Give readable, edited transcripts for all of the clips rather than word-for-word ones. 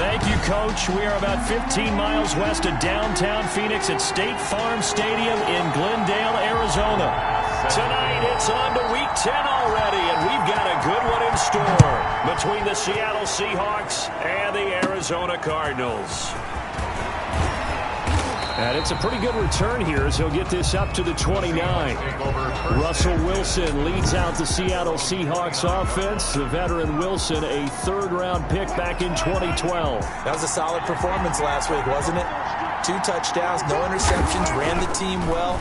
Thank you, Coach. We are about 15 miles west of downtown Phoenix at State Farm Stadium in Glendale, Arizona. Tonight, it's on to Week 10 already, and we've got a good one in store between the Seattle Seahawks and the Arizona Cardinals. And it's a pretty good return here as he'll get this up to the 29. Russell Wilson leads out the Seattle Seahawks offense. The veteran Wilson, a third-round pick back in 2012. That was a solid performance last week, wasn't it? 2 touchdowns, no interceptions, ran the team well,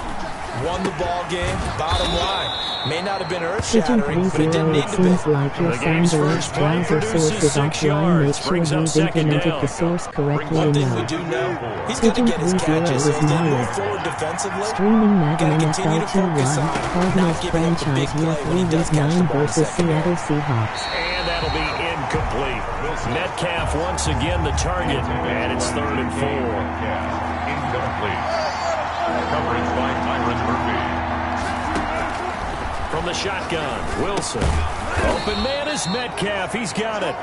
won the ball game. Bottom line, may not have been earth-shattering, but it didn't need to be. Like your Sandwich browser source is offline. Make sure you've implemented the source correctly One thing we now. do know, he's going to get his catches. So as they move forward defensively, Streaming Madden going to continue NFL to focus 2-1, on Cardinals not giving up the big franchise play year when he 3 does week catch the 9 ball in versus secondary. Seattle Seahawks. And that'll be incomplete. Metcalf once again the target, and it's 3rd and 4. Incomplete. Coverage by Tyron Murphy. From the shotgun, Wilson. Open man is Metcalf. He's got it.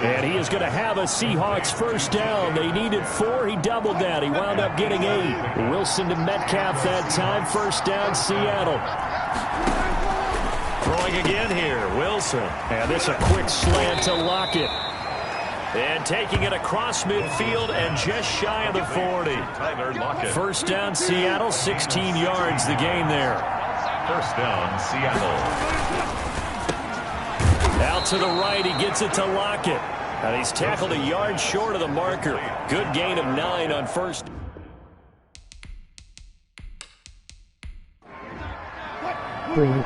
And he is going to have a Seahawks first down. They needed 4. He doubled that. He wound up getting 8. Wilson to Metcalf that time. First down, Seattle. Throwing again here, Wilson. And this a quick slant to Lockett. And taking it across midfield and just shy of the 40. First down, Seattle, 16 yards the gain there. First down, Seattle. Out to the right, he gets it to Lockett. And he's tackled a yard short of the marker. Good gain of 9 on first. Green.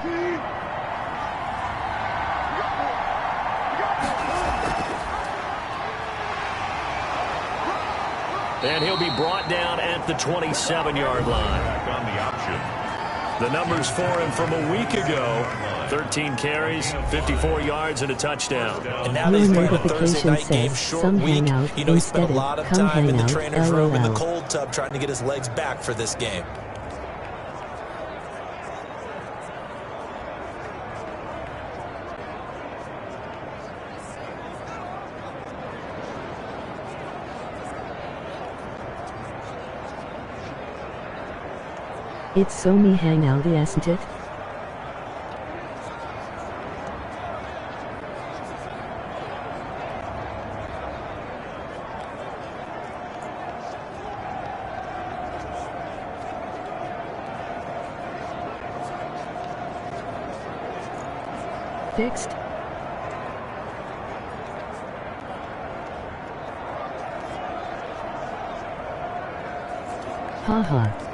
And he'll be brought down at the 27-yard line. Back on the option. The numbers for him from a week ago. 13 carries, 54 yards, and a touchdown. And now that he's playing a Thursday night game, says, short "Some week, hang out you know he spent a instead of lot of come time in hang the out, trainer's room in the LOL." cold tub trying to get his legs back for this game. It's so me hang out, isn't it? Fixed. Haha.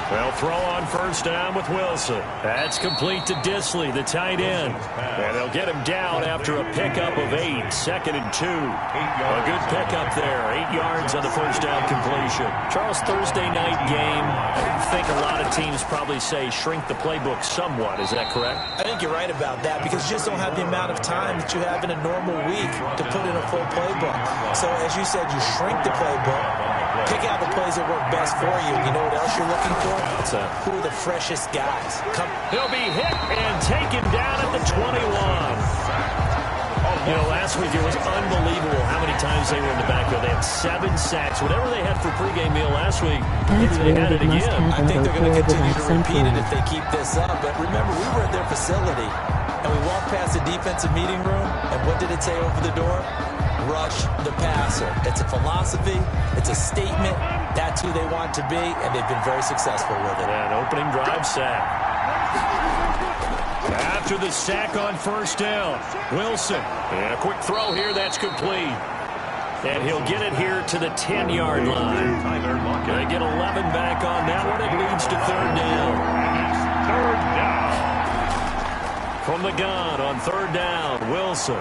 Well, throw on first down with Wilson. That's complete to Disley, the tight end. And they'll get him down after a pickup of 8. 2nd and 2. A good pickup there. 8 yards on the first down completion. Charles, Thursday night game, I think a lot of teams probably say shrink the playbook somewhat. Is that correct? I think you're right about that because you just don't have the amount of time that you have in a normal week to put in a full playbook. So as you said, you shrink the playbook. Pick out the plays that work best for you. You know what else you're looking for? Who are the freshest guys? He'll be hit and taken down at the 21. You know, last week it was unbelievable how many times they were in the backfield. They had 7 sacks. Whatever they had for pregame meal last week, maybe they had it again. I think they're going to continue to repeat it if they keep this up. But remember, we were at their facility, and we walked past the defensive meeting room, and what did it say over the door? Rush the passer. It's a philosophy. It's a statement. That's who they want to be, and they've been very successful with it. An opening drive sack. After the sack on first down, Wilson. And a quick throw here. That's complete. And he'll get it here to the 10-yard line. They get 11 back on that one. It leads to 3rd down. Third down. From the gun on 3rd down, Wilson.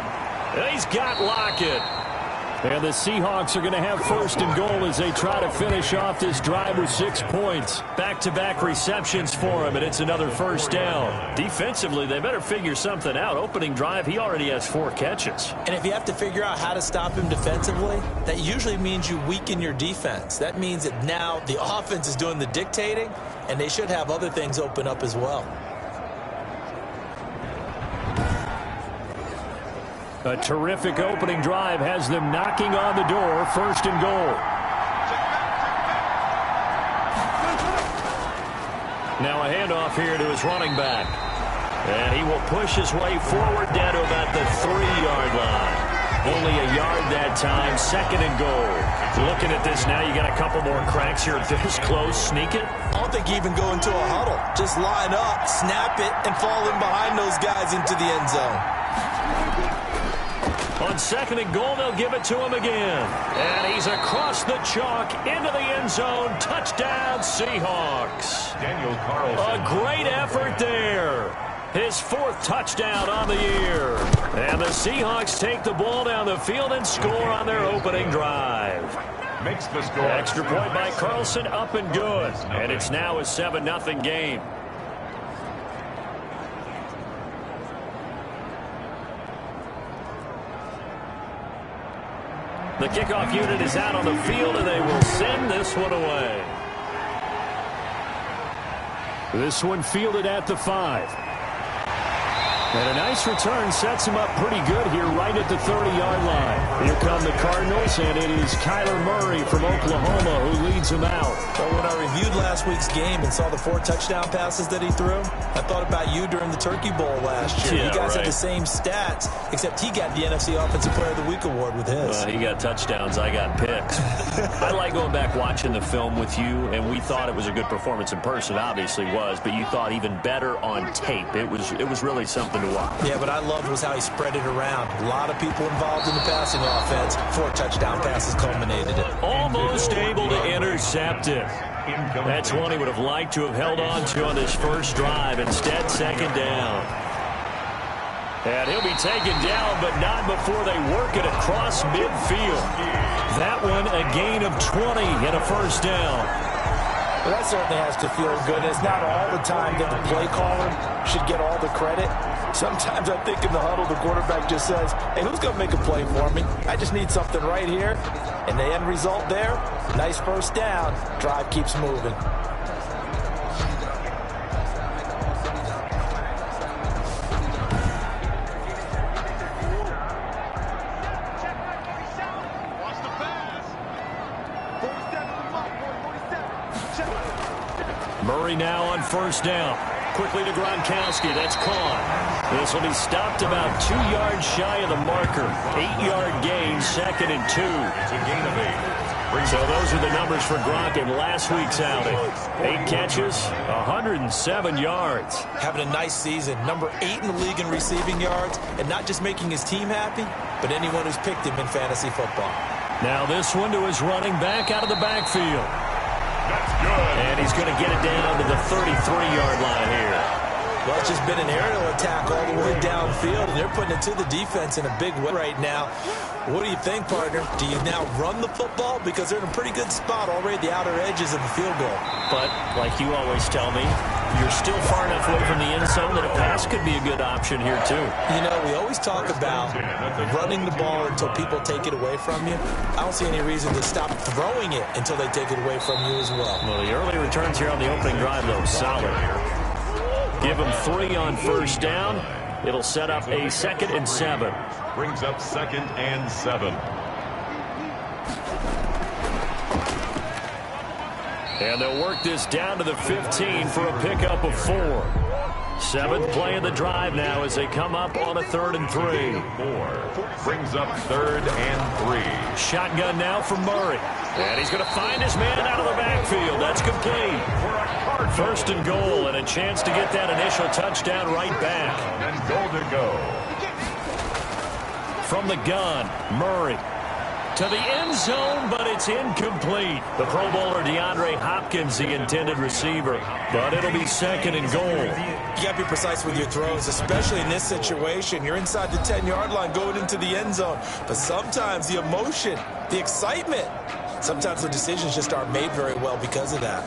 And he's got Lockett. And the Seahawks are going to have first and goal as they try to finish off this drive with 6 points. Back-to-back receptions for him, and it's another first down. Defensively, they better figure something out. Opening drive, he already has 4 catches. And if you have to figure out how to stop him defensively, that usually means you weaken your defense. That means that now the offense is doing the dictating, and they should have other things open up as well. A terrific opening drive has them knocking on the door. First and goal. Now a handoff here to his running back. And he will push his way forward down to about the 3-yard line. Only a yard that time. Second and goal. Looking at this now, you got a couple more cracks here. This close, sneak it. I don't think you even go into a huddle. Just line up, snap it, and fall in behind those guys into the end zone. On second and goal, they'll give it to him again. And he's across the chalk into the end zone. Touchdown, Seahawks. Daniel Carlson. A great effort there. His 4th touchdown on the year. And the Seahawks take the ball down the field and score on their opening drive. Makes the score. Extra point by Carlson, up and good. And it's now a 7-0 game. The kickoff unit is out on the field, and they will send this one away. This one fielded at the 5. And a nice return sets him up pretty good here right at the 30-yard line. Here come the Cardinals, and it is Kyler Murray from Oklahoma who leads them out. But when I reviewed last week's game and saw the 4 touchdown passes that he threw, I thought about you during the Turkey Bowl last year. Yeah, you guys right. had the same stats, except he got the NFC Offensive Player of the Week award with his. He got touchdowns. I got picks. I like going back watching the film with you, and we thought it was a good performance in person. Obviously was, but you thought even better on tape. It was really something to watch. Yeah, but I loved was how he spread it around. A lot of people involved in the passing offense. 4 touchdown passes culminated it. Almost able to intercept it. That's one he would have liked to have held on to on this first drive. Instead, second down. And he'll be taken down, but not before they work it across midfield. That one, a gain of 20 and a first down. Well, that certainly has to feel good. It's not all the time that the play caller should get all the credit. Sometimes I think in the huddle, the quarterback just says, hey, who's going to make a play for me? I just need something right here. And the end result there, nice first down. Drive keeps moving. Murray now on first down. Quickly to Gronkowski. That's caught. This will be stopped about 2 yards shy of the marker. 8-yard gain, second and 2. It's a gain of 8. So those are the numbers for Gronk in last week's outing. 8 catches, 107 yards. Having a nice season. Number 8 in the league in receiving yards. And not just making his team happy, but anyone who's picked him in fantasy football. Now this one to his running back out of the backfield. That's good. And he's going to get it down to the 33-yard line here. Well, it's just been an aerial attack all the way downfield, and they're putting it to the defense in a big way right now. What do you think, partner? Do you now run the football? Because they're in a pretty good spot already at the outer edges of the field goal. But, like you always tell me, you're still far enough away from the end zone that a pass could be a good option here, too. You know, we always talk about running the ball until people take it away from you. I don't see any reason to stop throwing it until they take it away from you as well. Well, the early returns here on the opening drive, though, solid. Give him 3 on first down. It'll set up a 2nd and 7. Brings up 2nd and 7. And they'll work this down to the 15 for a pickup of 4. 7th play of the drive now as they come up on a 3rd and 3. 4. Brings up 3rd and 3. Shotgun now for Murray. And he's going to find his man out of the backfield. That's complete. First and goal, and a chance to get that initial touchdown right back. And goal to go. From the gun, Murray. to the end zone, but it's incomplete. The Pro Bowler DeAndre Hopkins, the intended receiver, but it'll be second and goal. You got to be precise with your throws, especially in this situation. You're inside the 10-yard line going into the end zone, but sometimes the emotion, the excitement, sometimes the decisions just aren't made very well because of that.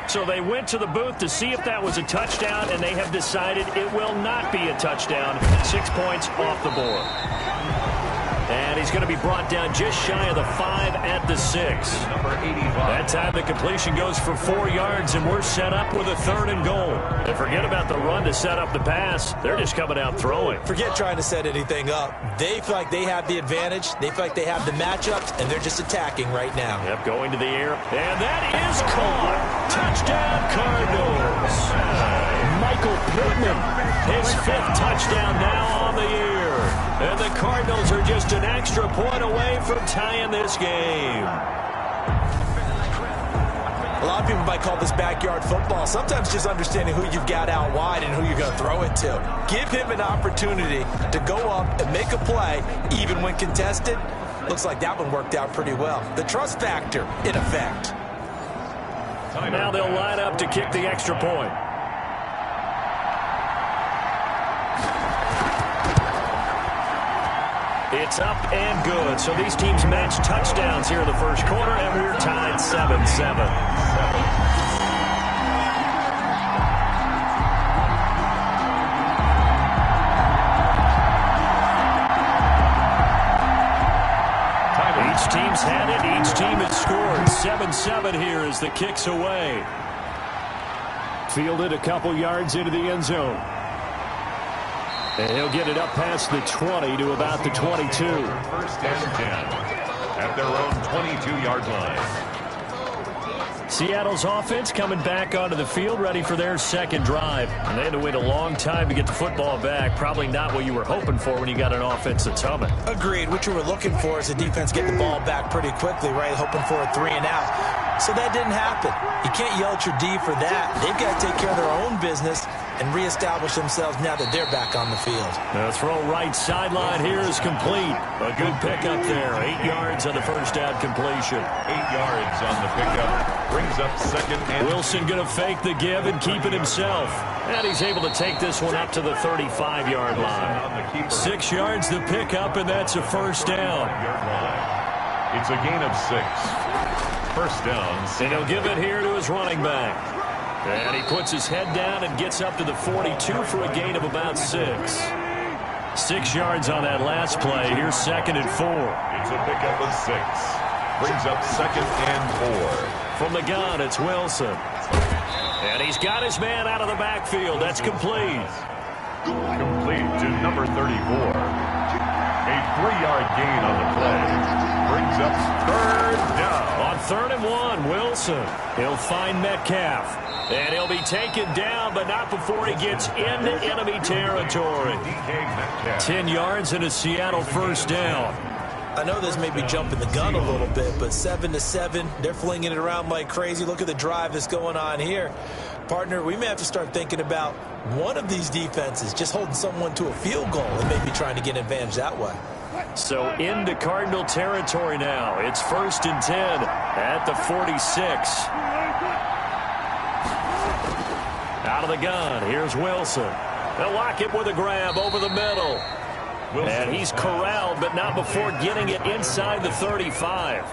So they went to the booth to see if that was a touchdown, and they have decided it will not be a touchdown. 6 points off the board. And he's going to be brought down just shy of the 5 at the 6. That time the completion goes for 4 yards, and we're set up with a 3rd and goal. And forget about the run to set up the pass. They're just coming out throwing. Forget trying to set anything up. They feel like they have the advantage. They feel like they have the matchups, and they're just attacking right now. Yep, going to the air. And that is caught. Touchdown, Cardinals. Michael Pittman, his 5th touchdown now on the year. And the Cardinals are just an extra point away from tying this game. A lot of people might call this backyard football. Sometimes just understanding who you've got out wide and who you're going to throw it to. Give him an opportunity to go up and make a play, even when contested. Looks like that one worked out pretty well. The trust factor in effect. Now they'll line up to kick the extra point. It's up and good. So these teams match touchdowns here in the first quarter, and we're tied 7-7. Each team's had it. Each team has scored. 7-7 here as the kick's away. Fielded a couple yards into the end zone. And he'll get it up past the 20 to about the 22. First and 10 at their own 22-yard line. Seattle's offense coming back onto the field, ready for their second drive. And they had to wait a long time to get the football back. Probably not what you were hoping for when you got an offense that's humming. Agreed. What you were looking for is the defense get the ball back pretty quickly, right? Hoping for a 3 and out. So that didn't happen. You can't yell at your D for that. They've got to take care of their own business and reestablish themselves now that they're back on the field. The throw right sideline here is complete. A good pickup there. 8 yards on the first down completion. 8 yards on the pickup. Brings up second and Wilson going to fake the give and keep it himself. And he's able to take this one up to the 35-yard line. 6 yards the pickup, and that's a first down. It's a gain of 6. First down. And he'll give it here to his running back. And he puts his head down and gets up to the 42 for a gain of about 6. 6 yards on that last play. Here's second and 4. It's a pickup of 6. Brings up second and 4. From the gun, it's Wilson. And he's got his man out of the backfield. That's complete. Complete to number 34. A 3-yard gain on the play. Brings up third down. On 3rd and 1, Wilson. He'll find Metcalf. And he'll be taken down, but not before he gets into enemy territory. 10 yards and a Seattle first down. I know this may be jumping the gun a little bit, but 7-7, they're flinging it around like crazy. Look at the drive that's going on here. Partner, we may have to start thinking about one of these defenses just holding someone to a field goal and maybe trying to get an advantage that way. So into Cardinal territory now. It's 1st and 10 at the 46. Out of the gun, here's Wilson. They'll lock it with a grab over the middle. And he's corralled, but not before getting it inside the 35.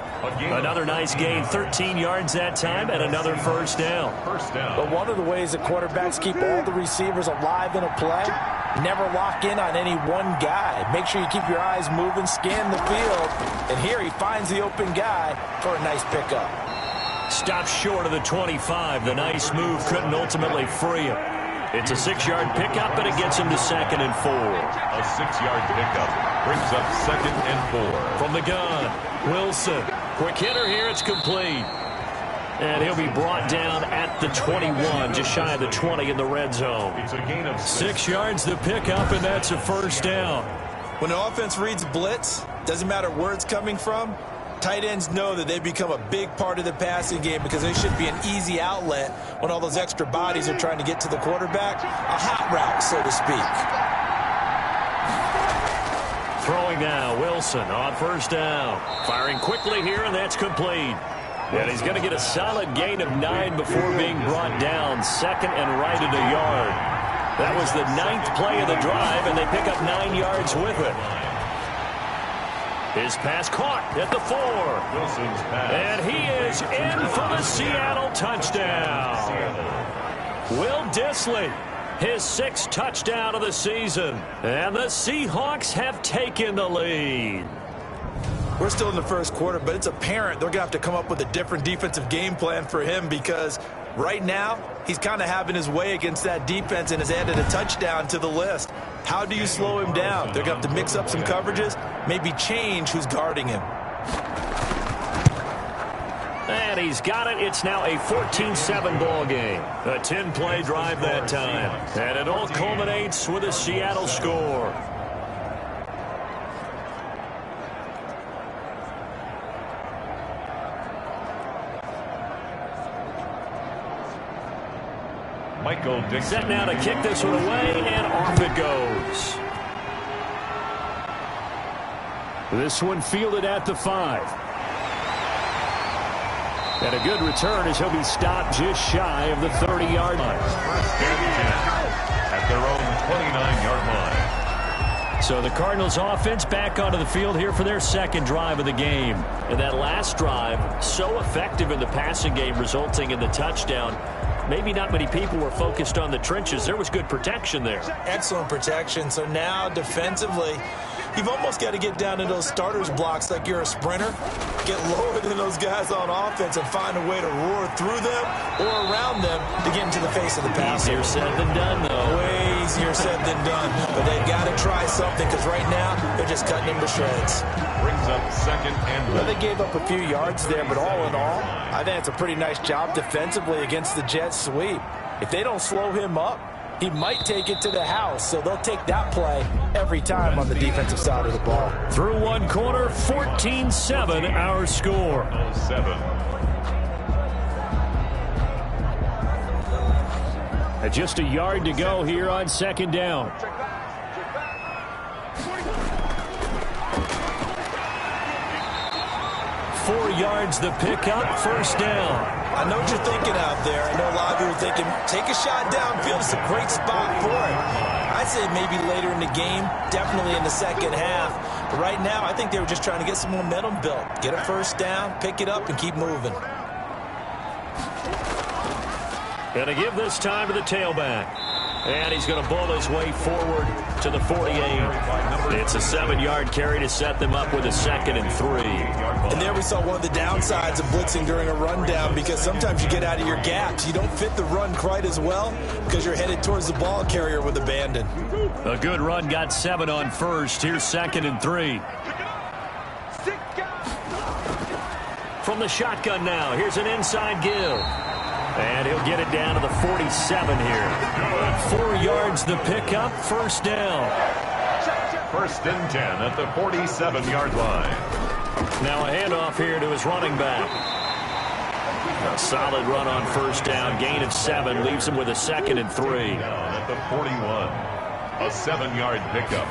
Another nice gain, 13 yards that time, and another first down. But one of the ways that quarterbacks keep all the receivers alive in a play, never lock in on any one guy. Make sure you keep your eyes moving, scan the field, and here he finds the open guy for a nice pickup. Stops short of the 25. The nice move couldn't ultimately free him. It's a 6-yard pickup, and it gets him to 2nd and 4. A 6-yard pickup brings up 2nd and 4. From the gun, Wilson. Quick hitter here, it's complete. And he'll be brought down at the 21, just shy of the 20 in the red zone. It's a gain of 6 yards the pickup, and that's a first down. When the offense reads blitz, Doesn't matter where it's coming from. Tight ends know that they become a big part of the passing game because they should be an easy outlet when all those extra bodies are trying to get to the quarterback. A hot route, so to speak. Throwing now, Wilson on first down. Firing quickly here, and that's complete. And he's going to get a solid gain of 9 before being brought down. Second and right at a yard. That was the 9th play of the drive, and they pick up 9 yards with it. His pass caught at the 4. Wilson's pass. And he is in for the Seattle touchdown. Will Dissly, his 6th touchdown of the season. And the Seahawks have taken the lead. We're still in the first quarter, but it's apparent they're going to have to come up with a different defensive game plan for him because right now he's kind of having his way against that defense and has added a touchdown to the list. How do you slow him down? They're going to have to mix up some coverages, maybe change who's guarding him. And he's got it. It's now a 14-7 ball game. A 10-play drive that time. And it all culminates with a Seattle score. Michael Dixon. Set now to kick this one away, and off it goes. This one fielded at the 5. And a good return as he'll be stopped just shy of the 30-yard line. First and 10 at their own 29-yard line. So the Cardinals offense back onto the field here for their second drive of the game. And that last drive, so effective in the passing game, resulting in the touchdown. Maybe not many people were focused on the trenches. There was good protection there. Excellent protection. So now defensively, you've almost got to get down to those starters blocks like you're a sprinter. Get lower than those guys on offense and find a way to roar through them or around them to get into the face of the pass. Easier said than done, though. Way easier said than done. But they've got to try something because right now they're just cutting him to shreds. Brings up second and Well, they gave up a few yards there, but all in all, I think it's a pretty nice job defensively against the Jets sweep. If they don't slow him up, he might take it to the house, so they'll take that play every time on the defensive side of the ball. Through one quarter, 14-7 our score. 7. Just a yard to go here on second down. Four yards the pickup, first down. I know what you're thinking out there. I know a lot of you are thinking, take a shot downfield. It's a great spot for it. I'd say maybe later in the game, definitely in the second half. But right now, I think they were just trying to get some momentum built. Get a first down, pick it up, and keep moving. Going to give this time to the tailback. And he's going to bowl his way forward to the 48. It's a 7-yard carry to set them up with a 2nd and 3. And there we saw one of the downsides of blitzing during a rundown because sometimes you get out of your gaps. You don't fit the run quite as well because you're headed towards the ball carrier with abandon. A good run got 7 on first. Here's 2nd and 3. From the shotgun now, here's an inside give. And he'll get it down to the 47 here. 4 yards the pickup, first down. First and 10 at the 47-yard line. Now a handoff here to his running back. A solid run on first down, gain of 7, leaves him with a 2nd and 3. At the 41, a 7-yard pickup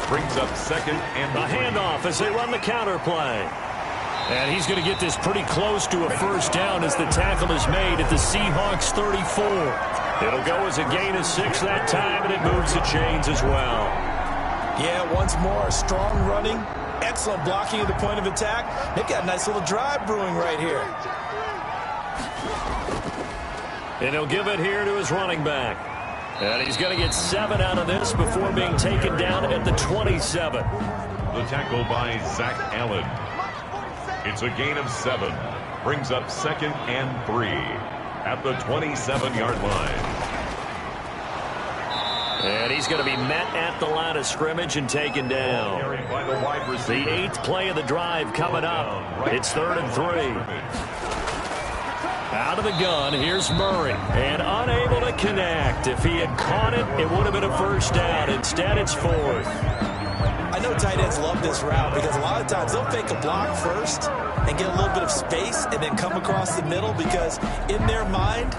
brings up 2nd and 3. A handoff as they run the counter play. And he's going to get this pretty close to a first down as the tackle is made at the Seahawks 34. It'll go as a gain of 6 that time, and it moves the chains as well. Yeah, once more, strong running, excellent blocking at the point of attack. They've got a nice little drive brewing right here. And he'll give it here to his running back. And he's going to get 7 out of this before being taken down at the 27. The tackle by Zach Allen. It's a gain of 7. Brings up 2nd and 3 at the 27-yard line. And he's going to be met at the line of scrimmage and taken down. By the wide receiver. The 8th play of the drive coming up. It's 3rd and 3. Out of the gun, here's Murray. And unable to connect. If he had caught it, it would have been a first down. Instead, it's 4th. I know tight ends love this route because a lot of times they'll fake a block first and get a little bit of space and then come across the middle because in their mind,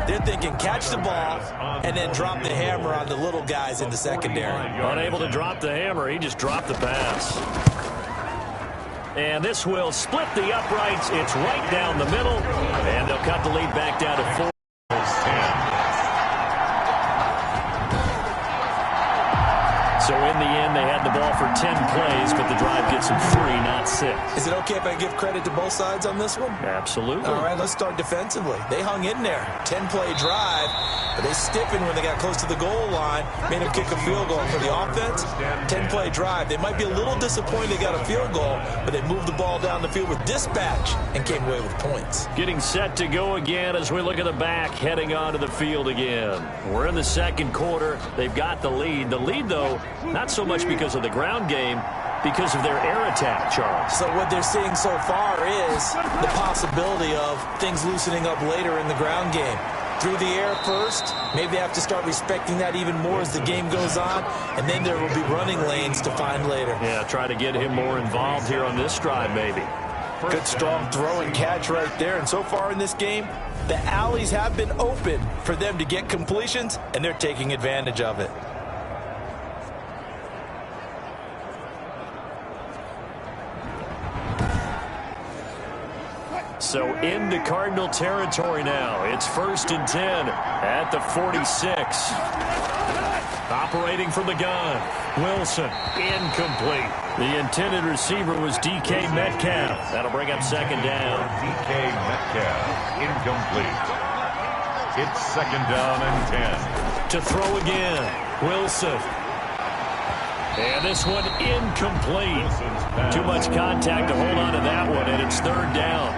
they're thinking catch the ball and then drop the hammer on the little guys in the secondary. Unable to drop the hammer, he just dropped the pass. And this will split the uprights. It's right down the middle, and they'll cut the lead back down to 4. So in the end, they had the ball for 10 plays, but the drive gets them 3, not 6. Is it okay if I give credit to both sides on this one? Absolutely. All right, let's start defensively. They hung in there. 10-play drive, but they stiffened when they got close to the goal line, made them kick a field goal. For the offense, 10-play drive. They might be a little disappointed they got a field goal, but they moved the ball down the field with dispatch and came away with points. Getting set to go again as we look at the back, heading onto the field again. We're in the second quarter. They've got the lead. The lead, though, not so much because of the ground game, because of their air attack, Charles. So what they're seeing so far is the possibility of things loosening up later in the ground game. Through the air first, maybe they have to start respecting that even more as the game goes on, and then there will be running lanes to find later. Yeah, try to get him more involved here on this drive, maybe. Good strong throw and catch right there, and so far in this game, the alleys have been open for them to get completions, and they're taking advantage of it. So into Cardinal territory now. It's 1st and 10 at the 46. Operating from the gun. Wilson, incomplete. The intended receiver was DK Metcalf. That'll bring up second down. DK Metcalf, incomplete. It's 2nd down and 10. To throw again. Wilson. And this one incomplete. Too much contact to hold on to that one, and it's 3rd down.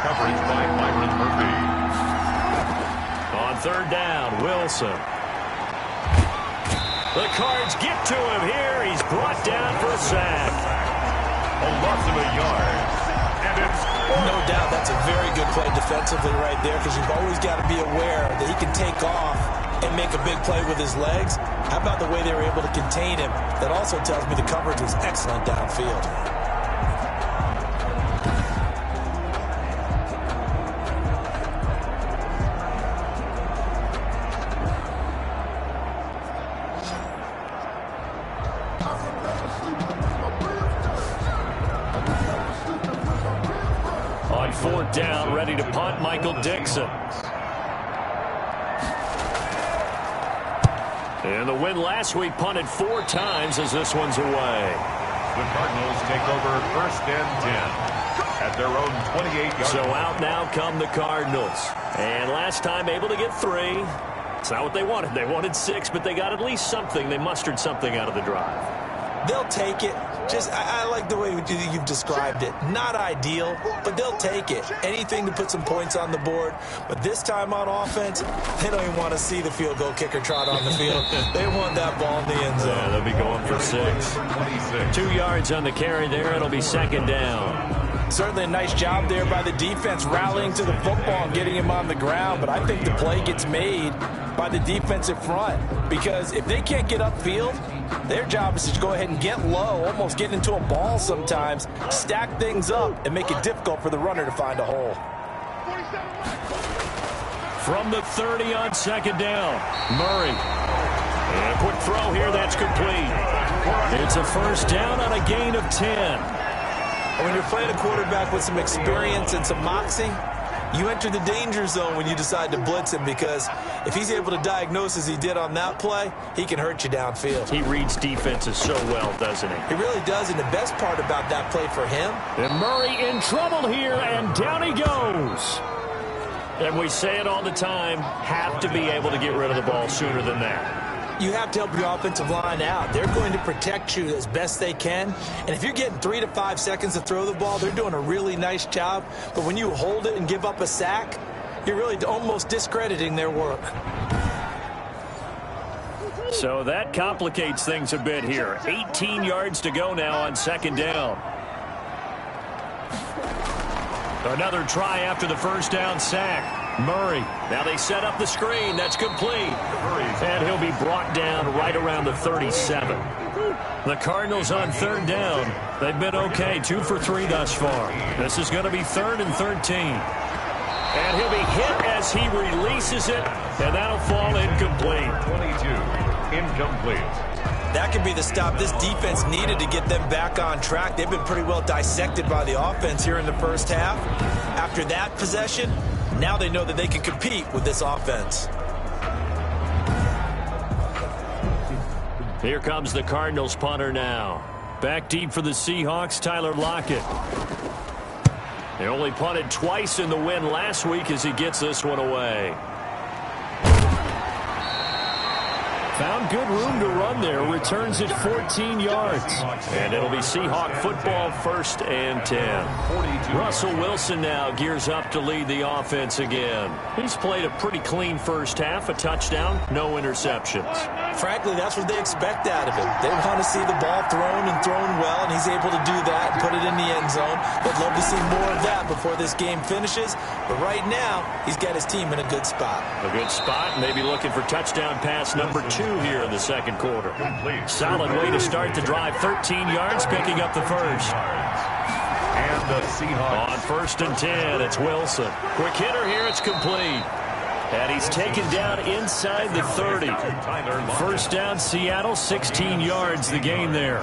Coverage by Myron Murphy. On 3rd down, Wilson. The Cards get to him here. He's brought down for a sack. A loss of a yard. And it's no doubt that's a very good play defensively right there because you've always got to be aware that he can take off and make a big play with his legs. How about the way they were able to contain him? That also tells me the coverage was excellent downfield. On 4th down, ready to punt, Michael Dixon. And the win last week punted 4 times as this one's away. The Cardinals take over 1st and 10 at their own 28-yard. So out now come the Cardinals. And last time able to get 3. It's not what they wanted. They wanted 6, but they got at least something. They mustered something out of the drive. They'll take it. I like the way you've described it. Not ideal, but they'll take it. Anything to put some points on the board. But this time on offense, they don't even want to see the field goal kicker trot on the field. They want that ball in the end zone. Yeah, they'll be going for 6. 2 yards on the carry there. It'll be 2nd down. Certainly a nice job there by the defense rallying to the football and getting him on the ground. But I think the play gets made by the defensive front because if they can't get upfield, their job is to go ahead and get low, almost get into a ball sometimes, stack things up, and make it difficult for the runner to find a hole. From the 30 on 2nd down, Murray. And a quick throw here, that's complete. It's a 1st down on a gain of 10. When you're playing a quarterback with some experience and some moxie, you enter the danger zone when you decide to blitz him because if he's able to diagnose as he did on that play, he can hurt you downfield. He reads defenses so well, doesn't he? He really does, and the best part about that play for him. And Murray in trouble here, and down he goes. And we say it all the time, have to be able to get rid of the ball sooner than that. You have to help your offensive line out. They're going to protect you as best they can. And if you're getting 3 to 5 seconds to throw the ball, they're doing a really nice job. But when you hold it and give up a sack, you're really almost discrediting their work. So that complicates things a bit here. 18 yards to go now on 2nd down. Another try after the 1st down sack. Murray. Now they set up the screen. That's complete. And he'll be brought down right around the 37. The Cardinals on third down. They've been okay, 2 for 3 thus far. This is going to be 3rd and 13. And he'll be hit as he releases it, and that'll fall incomplete. 22, incomplete. That could be the stop this defense needed to get them back on track. They've been pretty well dissected by the offense here in the first half. After that possession, now they know that they can compete with this offense. Here comes the Cardinals punter now. Back deep for the Seahawks, Tyler Lockett. They only punted twice in the win last week as he gets this one away. Found good room to run there. Returns it 14 yards. And it'll be Seahawk football, 1st and 10. Russell Wilson now gears up to lead the offense again. He's played a pretty clean first half, a touchdown, no interceptions. Frankly, that's what they expect out of him. They want to see the ball thrown and thrown well, and he's able to do that and put it in the end zone. They'd love to see more of that before this game finishes. But right now, he's got his team in a good spot. A good spot, maybe looking for touchdown pass number 2 here in the second quarter. Solid way to start the drive. 13 yards, picking up the first. And the Seahawks. On 1st and 10, it's Wilson. Quick hitter here, it's complete. And he's taken down inside the 30. First down, Seattle, 16 yards the gain there.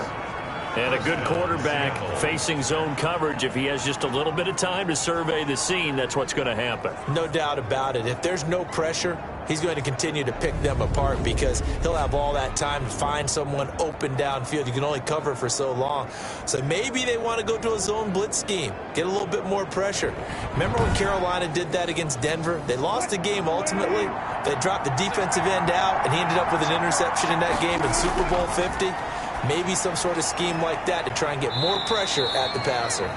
And a good quarterback facing zone coverage. If he has just a little bit of time to survey the scene, that's what's going to happen. No doubt about it. If there's no pressure, he's going to continue to pick them apart because he'll have all that time to find someone open downfield. You can only cover for so long. So maybe they want to go to a zone blitz scheme, get a little bit more pressure. Remember when Carolina did that against Denver? They lost the game ultimately. They dropped the defensive end out, and he ended up with an interception in that game in Super Bowl 50. Maybe some sort of scheme like that to try and get more pressure at the passer.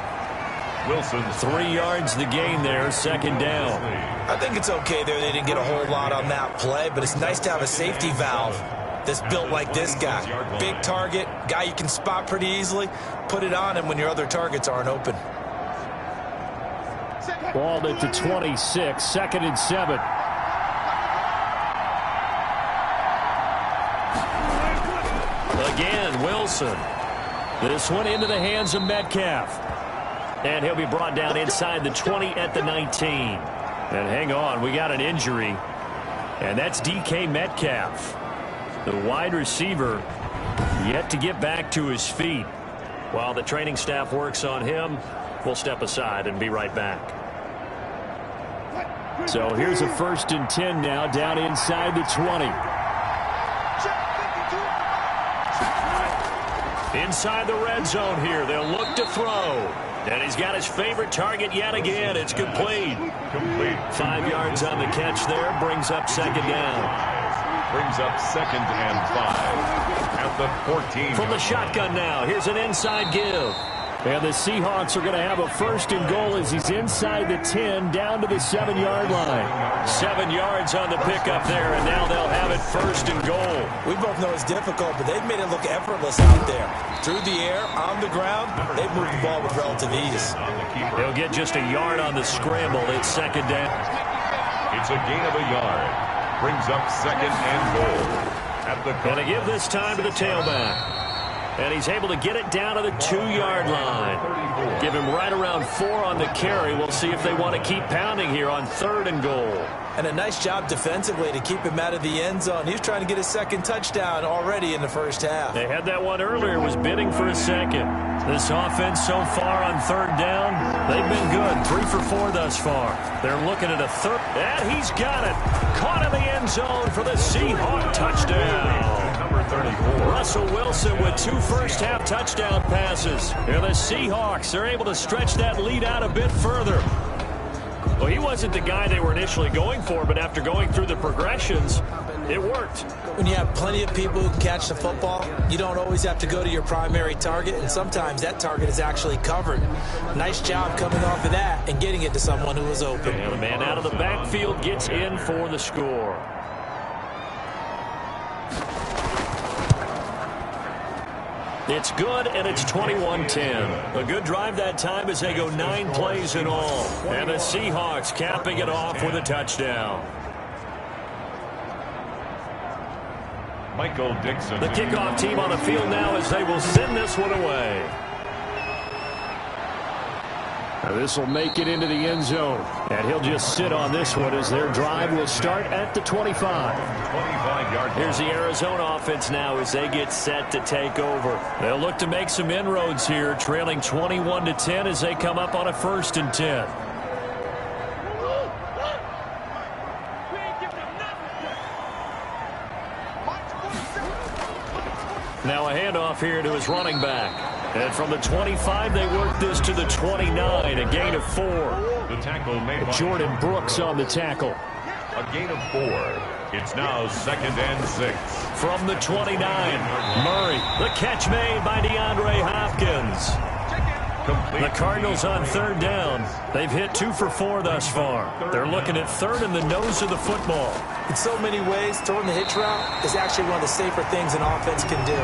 Wilson, 3 yards the gain there, 2nd down. I think it's okay there. They didn't get a whole lot on that play, but it's nice to have a safety valve that's built like this guy. Big target, guy you can spot pretty easily. Put it on him when your other targets aren't open. Ball at the 26, 2nd and 7. Again, Wilson. This one into the hands of Metcalf. And he'll be brought down inside the 20 at the 19. And hang on, we got an injury. And that's DK Metcalf. The wide receiver yet to get back to his feet. While the training staff works on him, we'll step aside and be right back. So here's a 1st and 10 now down inside the 20. Inside the red zone here. They'll look to throw. And he's got his favorite target yet again. It's complete. 5 yards on the catch there. Brings up 2nd down. Brings up 2nd and 5. At the 14. From the shotgun now. Here's an inside give. And the Seahawks are going to have a 1st and goal as he's inside the 10 down to the 7-yard line. 7 yards on the pickup there, and now they'll have it 1st and goal. We both know it's difficult, but they've made it look effortless out there. Through the air, on the ground, they've moved the ball with relative ease. They'll get just a yard on the scramble. It's 2nd down. It's a gain of a yard. Brings up 2nd and goal. At the and they give this time to the tailback. And he's able to get it down to the 2-yard line. Give him right around 4 on the carry. We'll see if they want to keep pounding here on 3rd and goal. And a nice job defensively to keep him out of the end zone. He was trying to get his 2nd touchdown already in the first half. They had that one earlier, was bidding for a 2nd. This offense so far on 3rd down, they've been good. 3 for 4 thus far. They're looking at a 3rd. And he's got it. Caught in the end zone for the Seahawk touchdown. Number 34. Russell Wilson with 2 first-half touchdown passes. And the Seahawks are able to stretch that lead out a bit further. Well, he wasn't the guy they were initially going for, but after going through the progressions, it worked. When you have plenty of people who can catch the football, you don't always have to go to your primary target, and sometimes that target is actually covered. Nice job coming off of that and getting it to someone who was open. And the man out of the backfield gets in for the score. It's good, and it's 21-10. A good drive that time as they go 9 plays in all. And the Seahawks capping it off with a touchdown. Michael Dixon. The kickoff team on the field now as they will send this one away. This will make it into the end zone. And he'll just sit on this one as their drive will start at the 25. 25-yard. Here's the Arizona offense now as they get set to take over. They'll look to make some inroads here, trailing 21-10 as they come up on a 1st and 10. Now a handoff here to his running back. And from the 25, they work this to the 29, a gain of 4. The tackle made by Jordan Brooks on the tackle. A gain of 4. It's now 2nd and 6. From the 29, Murray. The catch made by DeAndre Hopkins. The Cardinals on 3rd down. They've hit 2 for 4 thus far. They're looking at 3rd in the nose of the football. In so many ways, throwing the hitch route is actually one of the safer things an offense can do.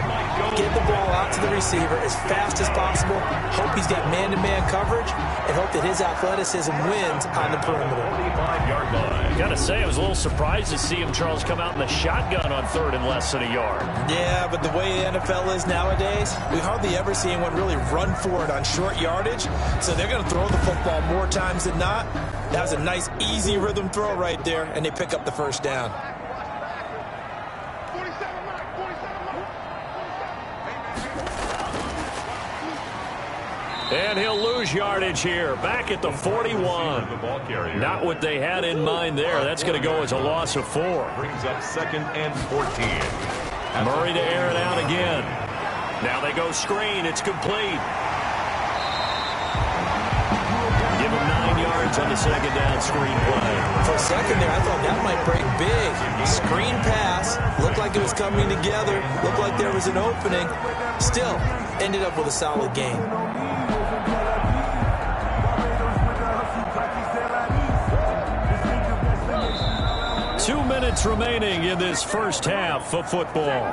Get the ball out to the receiver as fast as possible, hope he's got man-to-man coverage, and hope that his athleticism wins on the perimeter. 25-yard line. Got to say, I was a little surprised to see him, Charles, come out in the shotgun on 3rd and less than a yard. Yeah, but the way the NFL is nowadays, we hardly ever see anyone really run for it on short yardage, so they're going to throw the football more times than not. That was a nice, easy rhythm throw right there, and they pick up the 1st down. And he'll lose yardage here, back at the 41. Not what they had in mind there. That's going to go as a loss of 4. Brings up 2nd and 14. Murray to air it out again. Now they go screen. It's complete. Give him 9 yards on the 2nd down screen play. For a second there, I thought that might break big. Screen pass. Looked like it was coming together. Looked like there was an opening. Still, ended up with a solid game. Two minutes remaining in this first half of football.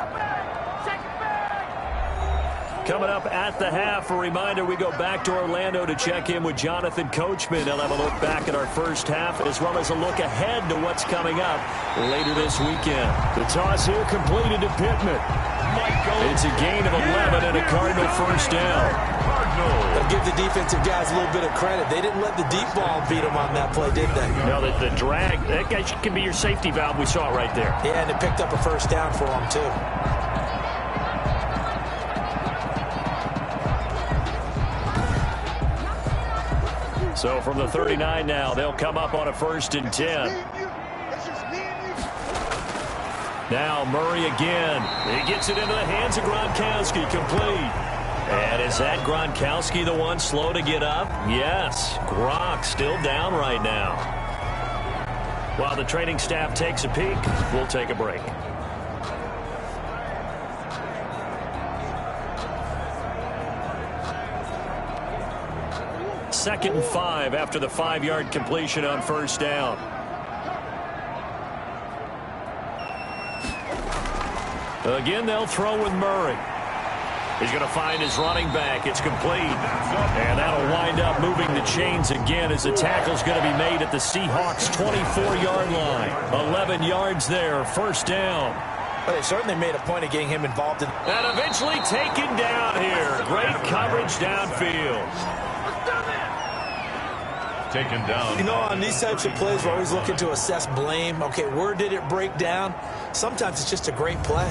Coming up at the half, a reminder, we go back to Orlando to check in with Jonathan Coachman. He'll have a look back at our first half as well as a look ahead to what's coming up later this weekend. The toss here completed to Pittman. It's a gain of 11 and a Cardinal 1st down. I'll give the defensive guys a little bit of credit. They didn't let the deep ball beat them on that play, did they? No, the drag, that guy can be your safety valve. We saw it right there. Yeah, and it picked up a 1st down for them, too. So from the 39 now, they'll come up on a 1st and 10. Now Murray again. He gets it into the hands of Gronkowski, complete. And is that Gronkowski the one slow to get up? Yes. Gronk still down right now. While the training staff takes a peek, we'll take a break. Second and 5 after the 5-yard completion on 1st down. Again, they'll throw with Murray. He's going to find his running back. It's complete. And that'll wind up moving the chains again as the tackle's going to be made at the Seahawks' 24-yard line. 11 yards there, 1st down. Well, they certainly made a point of getting him involved in. And eventually taken down here. Great coverage downfield. Taken down. You know, on these types of plays, we're always looking to assess blame. Okay, where did it break down? Sometimes it's just a great play.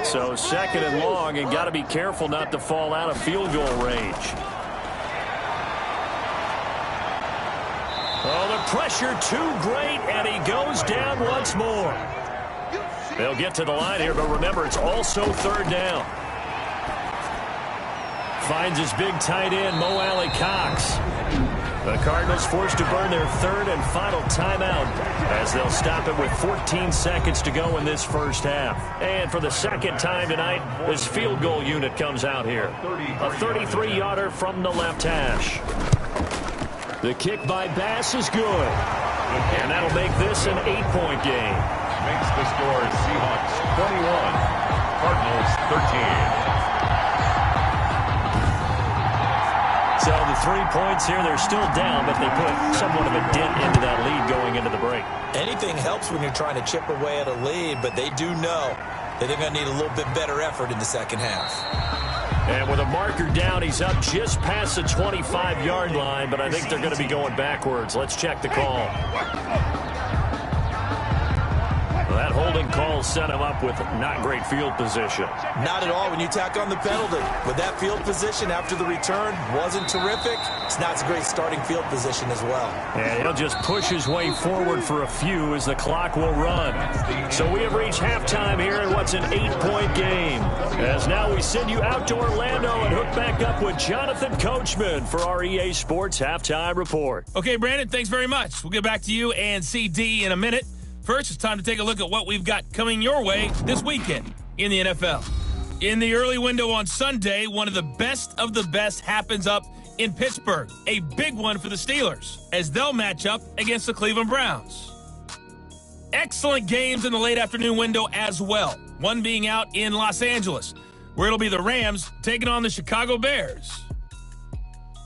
So 2nd and long, and got to be careful not to fall out of field goal range. Oh, the pressure too great, and he goes down once more. They'll get to the line here, but remember, it's also 3rd down. Finds his big tight end, Mo Alley Cox. The Cardinals forced to burn their third and final timeout as they'll stop it with 14 seconds to go in this first half. And for the second time tonight, this field goal unit comes out here. A 33-yarder from the left hash. The kick by Bass is good. And that'll make this an 8-point game. Makes the score Seahawks 21, Cardinals 13. So the 3 points here, they're still down, but they put somewhat of a dent into that lead going into the break. Anything helps when you're trying to chip away at a lead, but they do know that they're going to need a little bit better effort in the second half. And with a marker down, he's up just past the 25-yard line, but I think they're going to be going backwards. Let's check the call. Well, that holding call set him up with not great field position. Not at all when you tack on the penalty. With that field position after the return wasn't terrific, it's not a great starting field position as well. And he'll just push his way forward for a few as the clock will run. So we have reached halftime here in what's an 8-point game. As now we send you out to Orlando and hook back up with Jonathan Coachman for our EA Sports Halftime Report. Okay, Brandon, thanks very much. We'll get back to you and CD in a minute. First, it's time to take a look at what we've got coming your way this weekend in the NFL. In the early window on Sunday, one of the best happens up in Pittsburgh. A big one for the Steelers as they'll match up against the Cleveland Browns. Excellent games in the late afternoon window as well. One being out in Los Angeles, where it'll be the Rams taking on the Chicago Bears.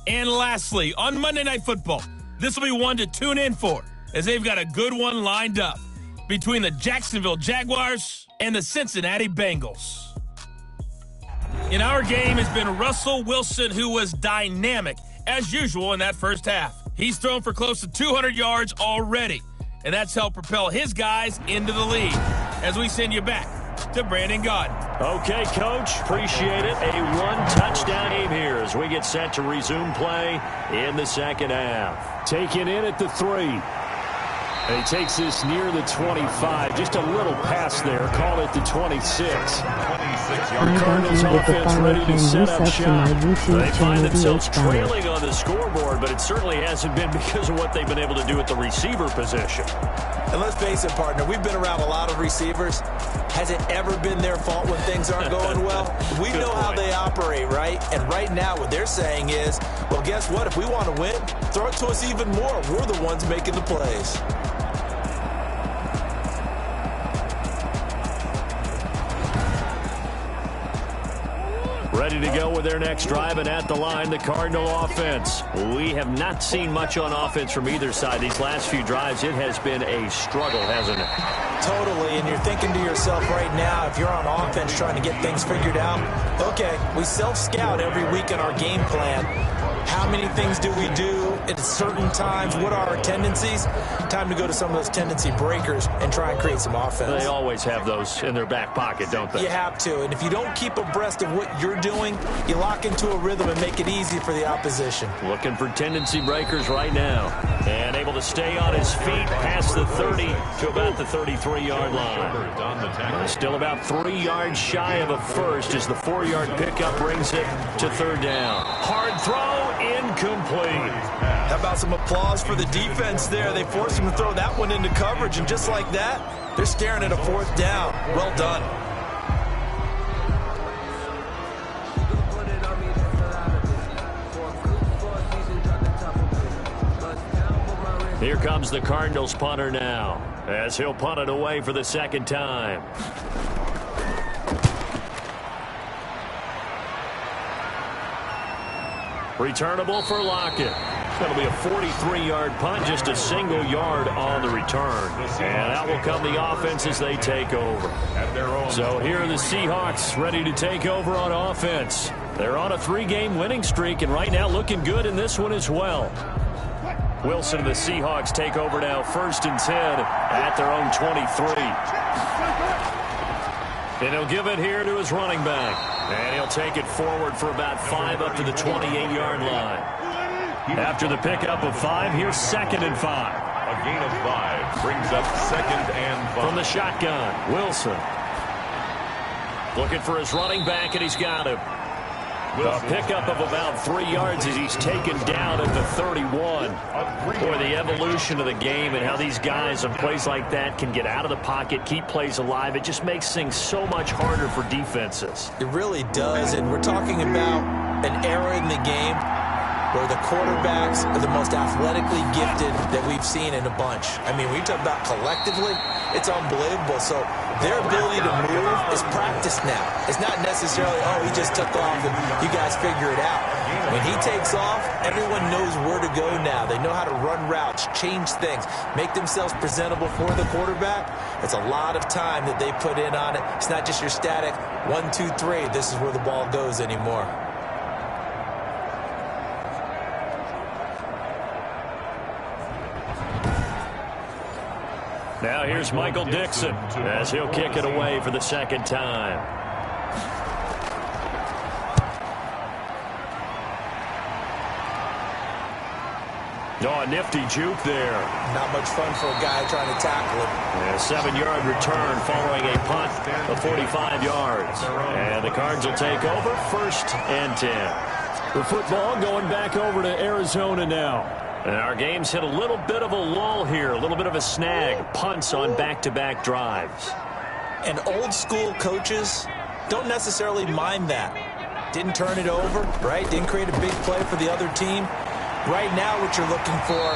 And lastly, on Monday Night Football, this will be one to tune in for, as they've got a good one lined up between the Jacksonville Jaguars and the Cincinnati Bengals. In our game has been Russell Wilson, who was dynamic, as usual, in that first half. He's thrown for close to 200 yards already, and that's helped propel his guys into the lead. As we send you back to Brandon Gaudin. Okay, Coach, appreciate it. A one-touchdown game here as we get set to resume play in the second half. Taken in at the 3. And he takes this near the 25. Just a little pass there. Call it the 26. Cardinals offense ready to set up shop. They find themselves trailing on the scoreboard, but it certainly hasn't been because of what they've been able to do at the receiver position. And let's face it, partner, we've been around a lot of receivers. Has it ever been their fault when things aren't going well? We know how they operate, right? And right now what they're saying is, well, guess what? If we want to win, throw it to us even more. We're the ones making the plays. Ready to go with their next drive, and at the line, the Cardinal offense. We have not seen much on offense from either side. These last few drives, it has been a struggle, hasn't it? Totally, and you're thinking to yourself right now, if you're on offense trying to get things figured out, okay, we self-scout every week in our game plan. How many things do we do at certain times? What are our tendencies? Time to go to some of those tendency breakers and try and create some offense. They always have those in their back pocket, don't they? You have to, and if you don't keep abreast of what you're doing, you lock into a rhythm and make it easy for the opposition. Looking for tendency breakers right now. And able to stay on his feet past the 30 to about the 33-yard line. Still about 3 yards shy of a first as the 4-yard pickup brings it to third down. Hard throw, incomplete. How about some applause for the defense there? They forced him to throw that one into coverage, and just like that, they're staring at a fourth down. Well done. Here comes the Cardinals punter now, as he'll punt it away for the second time. Returnable for Lockett. That'll be a 43-yard punt, just a single yard on the return. And out will come the offense as they take over. So here are the Seahawks ready to take over on offense. They're on a 3-game winning streak, and right now looking good in this one as well. Wilson and the Seahawks take over now, 1st and 10 at their own 23. And he'll give it here to his running back. And he'll take it forward for about 5 up to the 28-yard line. After the pickup of 5, here's 2nd and 5. A gain of 5 brings up 2nd and 5. From the shotgun, Wilson. Looking for his running back, and he's got him. A pickup of about 3 yards as he's taken down at the 31. Boy, the evolution of the game and how these guys on plays like that can get out of the pocket, keep plays alive, it just makes things so much harder for defenses. It really does, and we're talking about an era in the game where the quarterbacks are the most athletically gifted that we've seen in a bunch. I mean, when you talk about collectively, it's unbelievable. So their ability to move is practiced now. It's not necessarily, oh, he just took off and you guys figure it out. When he takes off, everyone knows where to go now. They know how to run routes, change things, make themselves presentable for the quarterback. It's a lot of time that they put in on it. It's not just your static 1, 2, 3. This is where the ball goes anymore. Now here's Michael Dixon as he'll kick it away for the second time. Oh, a nifty juke there. Not much fun for a guy trying to tackle him. A 7-yard return following a punt of 45 yards. And the Cards will take over 1st and 10. The football going back over to Arizona now. And our game's hit a little bit of a lull here, a little bit of a snag. Punts on back-to-back drives. And old-school coaches don't necessarily mind that. Didn't turn it over, right? Didn't create a big play for the other team. Right now what you're looking for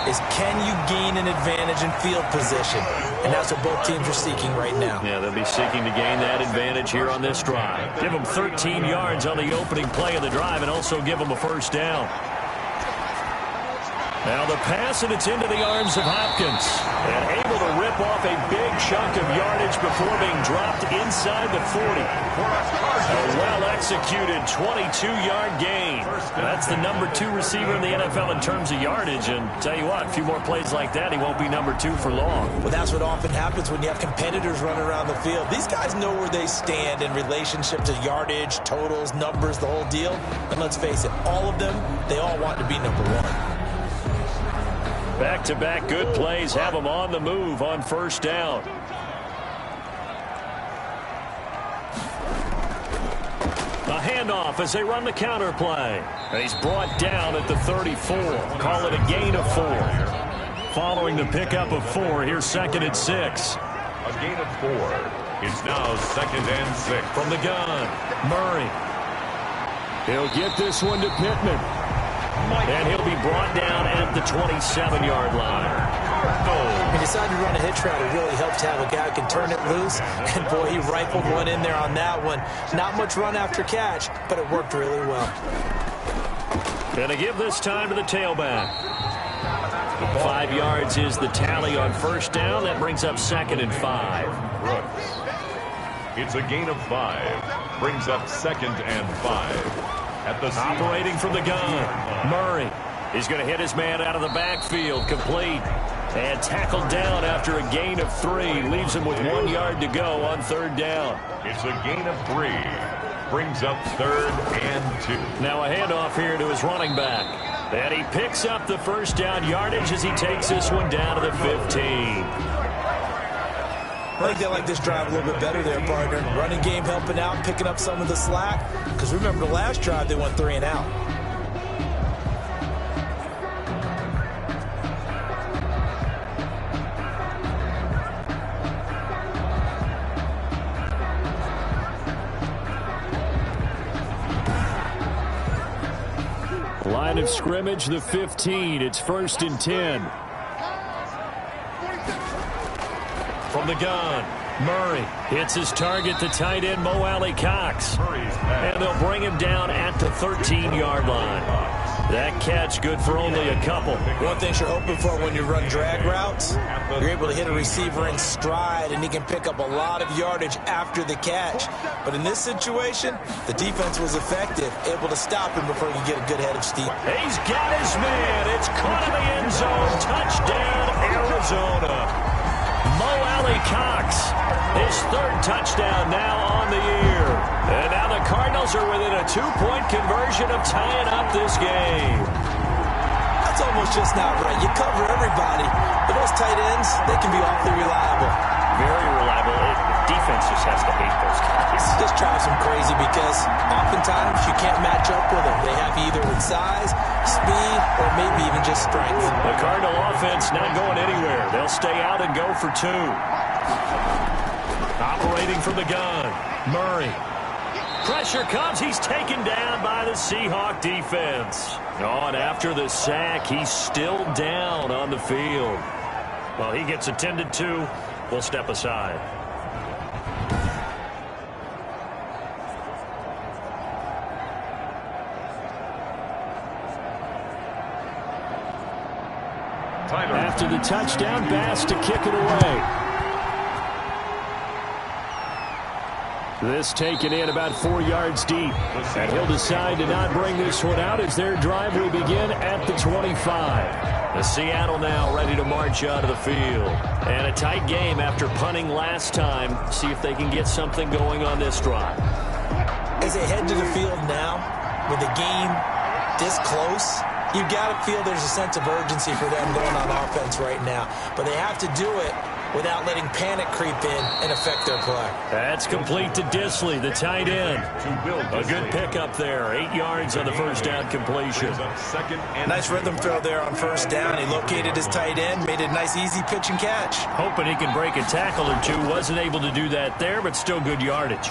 is can you gain an advantage in field position? And that's what both teams are seeking right now. Yeah, they'll be seeking to gain that advantage here on this drive. Give them 13 yards on the opening play of the drive and also give them a first down. Now the pass, and it's into the arms of Hopkins. And able to rip off a big chunk of yardage before being dropped inside the 40. A well-executed 22-yard gain. That's the number 2 receiver in the NFL in terms of yardage. And tell you what, a few more plays like that, he won't be number 2 for long. Well, that's what often happens when you have competitors running around the field. These guys know where they stand in relationship to yardage, totals, numbers, the whole deal. And let's face it, all of them, they all want to be number 1. Back-to-back good plays have them on the move on first down. A handoff as they run the counter play. And he's brought down at the 34. Call it a gain of 4. Following the pickup of 4, here's 2nd and 6. A gain of 4. It's now 2nd and 6. From the gun, Murray. He'll get this one to Pittman. And he'll be brought down at the 27-yard line. He decided to run a hitch route. It really helps to have a guy who can turn it loose. And, boy, he rifled one in there on that one. Not much run after catch, but it worked really well. And to give this time to the tailback. 5 yards is the tally on first down. That brings up 2nd and 5. Brooks. It's a gain of 5. Brings up 2nd and 5. At the operating from the gun, Murray. He's going to hit his man out of the backfield, complete. And tackled down after a gain of 3. Leaves him with 1 yard to go on 3rd down. It's a gain of 3. Brings up 3rd and 2. Now a handoff here to his running back. And he picks up the first down yardage as he takes this one down to the 15. I think they like this drive a little bit better there, partner. Running game helping out, picking up some of the slack. Because remember the last drive, they went 3 and out. Line of scrimmage, the 15. It's 1st and 10. From the gun, Murray hits his target, the tight end, Mo Alley Cox. And they'll bring him down at the 13-yard line. That catch good for only a couple. One thing you're hoping for when you run drag routes, you're able to hit a receiver in stride, and he can pick up a lot of yardage after the catch. But in this situation, the defense was effective, able to stop him before he could get a good head of steam. He's got his man. It's caught in the end zone. Touchdown, Arizona. Mo Alley Cox, his 3rd touchdown now on the year. And now the Cardinals are within a 2-point conversion of tying up this game. That's almost just not right. You cover everybody, but those tight ends, they can be awfully reliable. very reliable. Defense just has to hate those guys. This drives them crazy because oftentimes you can't match up with them. They have either with size, speed, or maybe even just strength. The Cardinal offense not going anywhere. They'll stay out and go for 2. Operating from the gun, Murray. Pressure comes. He's taken down by the Seahawks defense. Oh, and after the sack, he's still down on the field. Well, he gets attended to. We'll step aside. After the touchdown, Bass to kick it away. This taken in about 4 yards deep. And he'll decide to not bring this one out as their drive will begin at the 25. The Seattle now ready to march out of the field. And a tight game after punting last time. See if they can get something going on this drive. As they head to the field now, with the game this close, you've got to feel there's a sense of urgency for them going on offense right now. But they have to do it without letting panic creep in and affect their play. That's complete to Disley, the tight end. A good pickup there. 8 yards on the first down completion. Nice rhythm throw there on first down. He located his tight end, made a nice easy pitch and catch. Hoping he can break a tackle or two. Wasn't able to do that there, but still good yardage.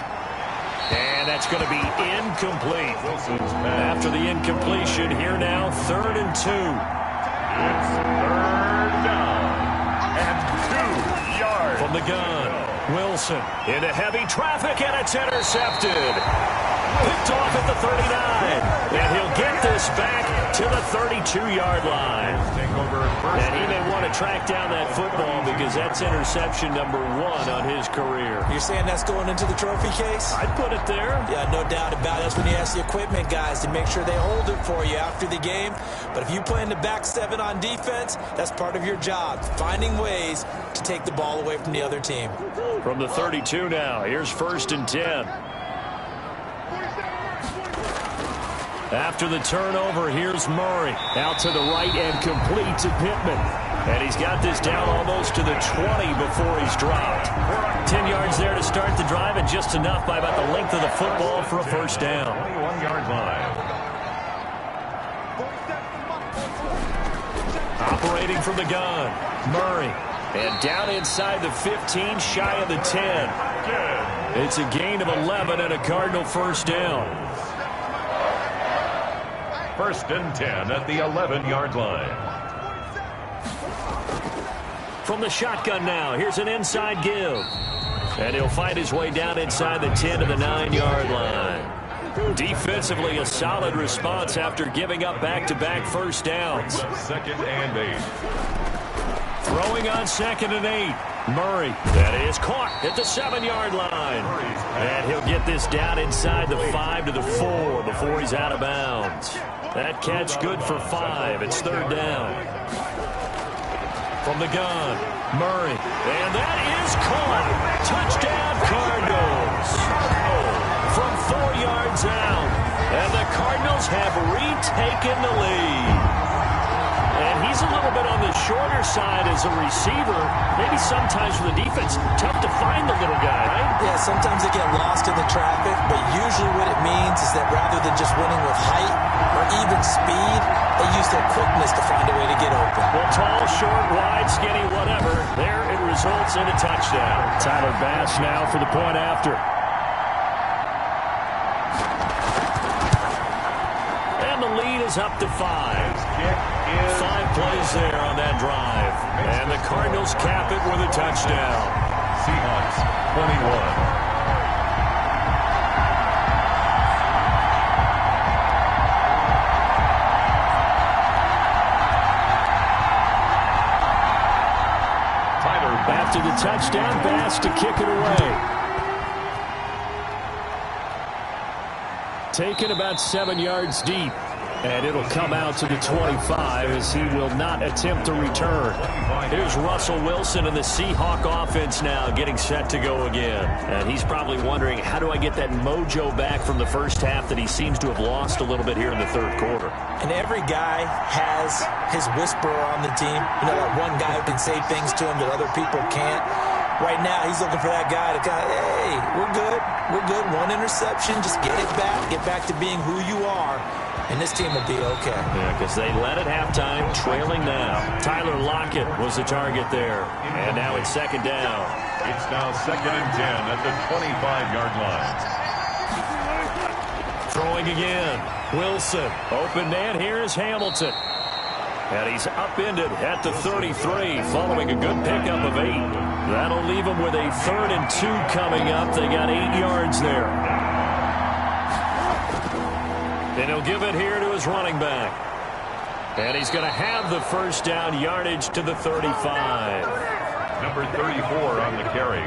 And that's going to be incomplete. After the incompletion, here now, 3rd and 2. It's 3rd down and 2 yards. From the gun, Wilson into heavy traffic, and it's intercepted. Picked off at the 39. And he'll get this back to the 32-yard line. And he may want to track down that football because that's interception number 1 on his career. You're saying that's going into the trophy case? I'd put it there. Yeah, no doubt about it. That's when you ask the equipment guys to make sure they hold it for you after the game. But if you play in the back 7 on defense, that's part of your job, finding ways to take the ball away from the other team. From the 32 now, here's 1st and 10. After the turnover, here's Murray. Out to the right and complete to Pittman. And he's got this down almost to the 20 before he's dropped. 10 yards there to start the drive, and just enough by about the length of the football for a first down. 21-yard line. Operating from the gun, Murray. And down inside the 15, shy of the 10. It's a gain of 11 and a Cardinal first down. 1st and 10 at the 11-yard line. From the shotgun now, here's an inside give. And he'll find his way down inside the 10 to the 9-yard line. Defensively, a solid response after giving up back-to-back first downs. 2nd and 8. Throwing on 2nd and 8. Murray, that is caught at the 7-yard line. And he'll get this down inside the 5 to the 4 before he's out of bounds. That catch good for 5. It's 3rd down. From the gun, Murray. And that is caught. Touchdown, Cardinals. From 4 yards out. And the Cardinals have retaken the lead. And he's a little bit on the shorter side as a receiver. Maybe sometimes for the defense, tough to find the little guy, right? Yeah, sometimes they get lost in the traffic, but usually what it means is that rather than just winning with height or even speed, they use their quickness to find a way to get open. Well, tall, short, wide, skinny, whatever. There it results in a touchdown. Tyler Bass now for the point after. And the lead is up to 5. 5 plays there on that drive. And the Cardinals cap it with a touchdown. Seahawks 21. After the touchdown, Bass to kick it away. Taken about 7 yards deep. And it'll come out to the 25 as he will not attempt to return. Here's Russell Wilson and the Seahawk offense now getting set to go again. And he's probably wondering, how do I get that mojo back from the first half that he seems to have lost a little bit here in the 3rd quarter? And every guy has his whisperer on the team. You know, that one guy who can say things to him that other people can't. Right now, he's looking for that guy to kind of, hey, we're good. We're good. One interception. Just get it back. Get back to being who you are, and this team will be okay. Yeah, because they led at halftime, trailing now. Tyler Lockett was the target there. And now it's second down. It's now 2nd and 10 at the 25-yard line. Throwing again. Wilson. Open man. Here is Hamilton. And he's upended at the 33 following a good pickup of 8. That'll leave him with a 3rd and 2 coming up. They got 8 yards there. And he'll give it here to his running back. And he's going to have the first down yardage to the 35. Number 34 on the carry.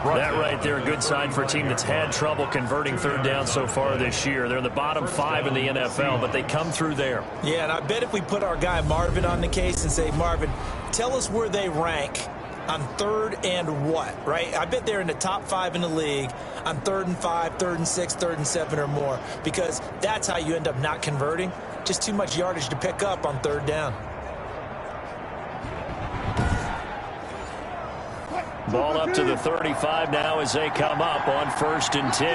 That right there, a good sign for a team that's had trouble converting third down so far this year. They're in the bottom 5 in the NFL, but they come through there. Yeah, and I bet if we put our guy Marvin on the case and say, Marvin, tell us where they rank on 3rd and what, right? I bet they're in the top 5 in the league on 3rd and 5, 3rd and 6, 3rd and 7 or more, because that's how you end up not converting. Just too much yardage to pick up on 3rd down. Ball up to the 35 now as they come up on 1st and 10.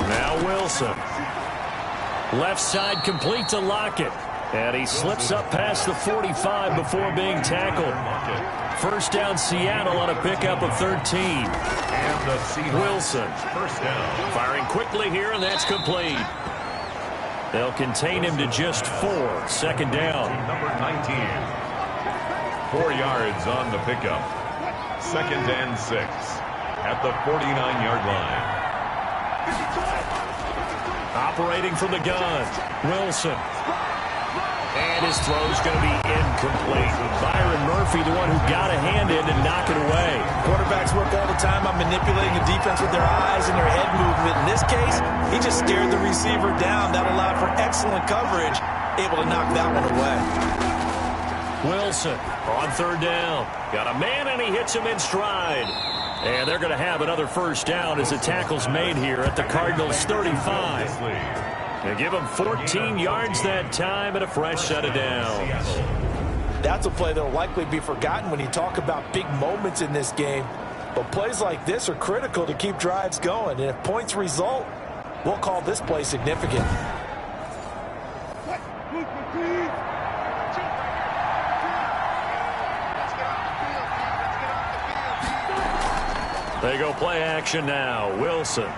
Now Wilson. Left side complete to Lockett. And he slips up past the 45 before being tackled. First down Seattle on a pickup of 13. And the Seahawks Wilson. First down. Firing quickly here, and that's complete. They'll contain him to just 4. Second down. Number 19. 4 yards on the pickup. 2nd and 6 at the 49-yard line. Operating from the gun. Wilson. And his throw's going to be incomplete. Byron Murphy, the one who got a hand in and knock it away. Quarterbacks work all the time on manipulating the defense with their eyes and their head movement. In this case, he just stared the receiver down. That allowed for excellent coverage, able to knock that one away. Wilson on 3rd down. Got a man, and he hits him in stride. And they're going to have another first down as the tackle's made here at the Cardinals 35. They give him 14 yards that time and a fresh set of downs. That's a play that will likely be forgotten when you talk about big moments in this game. But plays like this are critical to keep drives going. And if points result, we'll call this play significant. They go play action now. Wilson.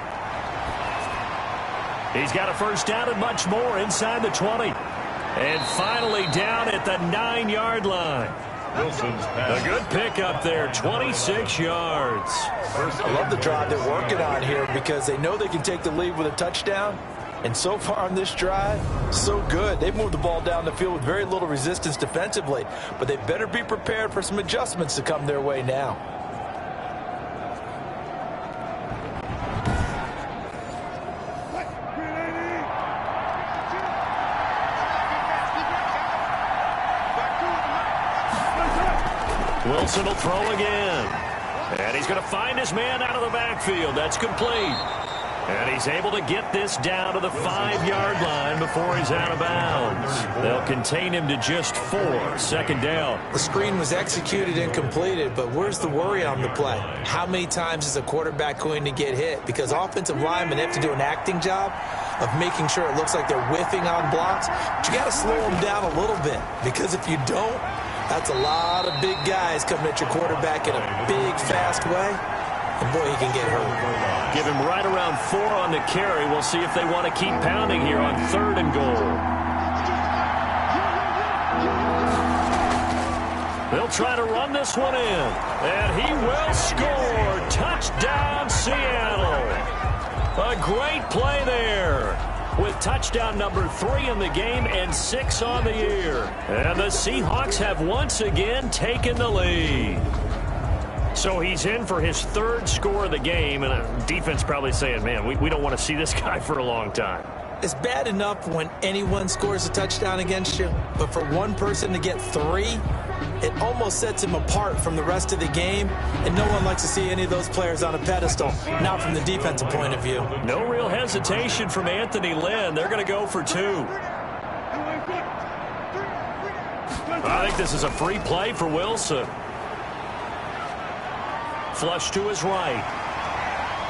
He's got a first down and much more inside the 20. And finally down at the 9-yard line. Wilson's pass. A good pickup there, 26 yards. I love the drive they're working on here because they know they can take the lead with a touchdown. And so far on this drive, so good. They've moved the ball down the field with very little resistance defensively. But they better be prepared for some adjustments to come their way now. Wilson will throw again. And he's going to find his man out of the backfield. That's complete. And he's able to get this down to the 5-yard line before he's out of bounds. They'll contain him to just 4. Second down. The screen was executed and completed, but where's the worry on the play? How many times is a quarterback going to get hit? Because offensive linemen have to do an acting job of making sure it looks like they're whiffing on blocks. But you got to slow them down a little bit, because if you don't, that's a lot of big guys coming at your quarterback in a big, fast way. And boy, he can get hurt. Give him right around 4 on the carry. We'll see if they want to keep pounding here on 3rd and goal. They'll try to run this one in. And he will score. Touchdown, Seattle. A great play there, with touchdown number 3 in the game and 6 on the year. And the Seahawks have once again taken the lead. So he's in for his 3rd score of the game, and a defense probably saying, man, we don't want to see this guy for a long time. It's bad enough when anyone scores a touchdown against you, but for one person to get 3, it almost sets him apart from the rest of the game, and no one likes to see any of those players on a pedestal, not from the defensive point of view. No real hesitation from Anthony Lynn. They're going to go for 2. I think this is a free play for Wilson. Flush to his right.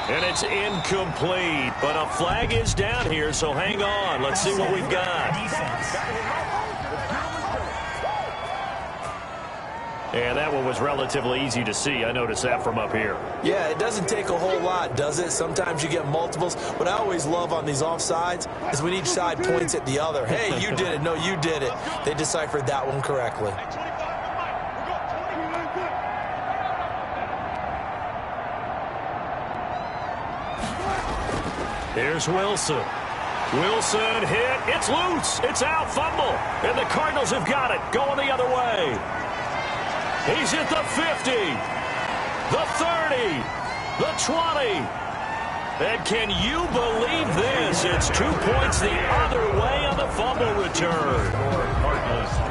And it's incomplete. But a flag is down here, so hang on. Let's see what we've got. And that one was relatively easy to see. I noticed that from up here. Yeah, it doesn't take a whole lot, does it? Sometimes you get multiples. What I always love on these offsides is when each side points at the other. Hey, you did it. No, you did it. They deciphered that one correctly. Here's Wilson. Wilson hit. It's loose. It's out. Fumble. And the Cardinals have got it. Going the other way. He's at the 50, the 30, the 20. And can you believe this? It's 2 points the other way on the fumble return.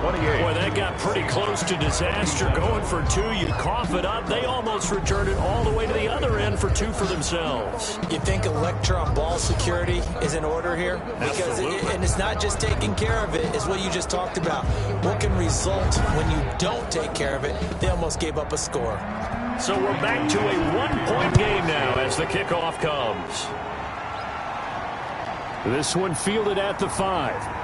Boy, that got pretty close to disaster. Going for 2, you cough it up. They almost returned it all the way to the other end for 2 for themselves. You think electron ball security is in order here? Because and it's not just taking care of it, it's what you just talked about. What can result when you don't take care of it? They almost gave up a score. So we're back to a 1-point game now as the kickoff comes. This one fielded at the 5.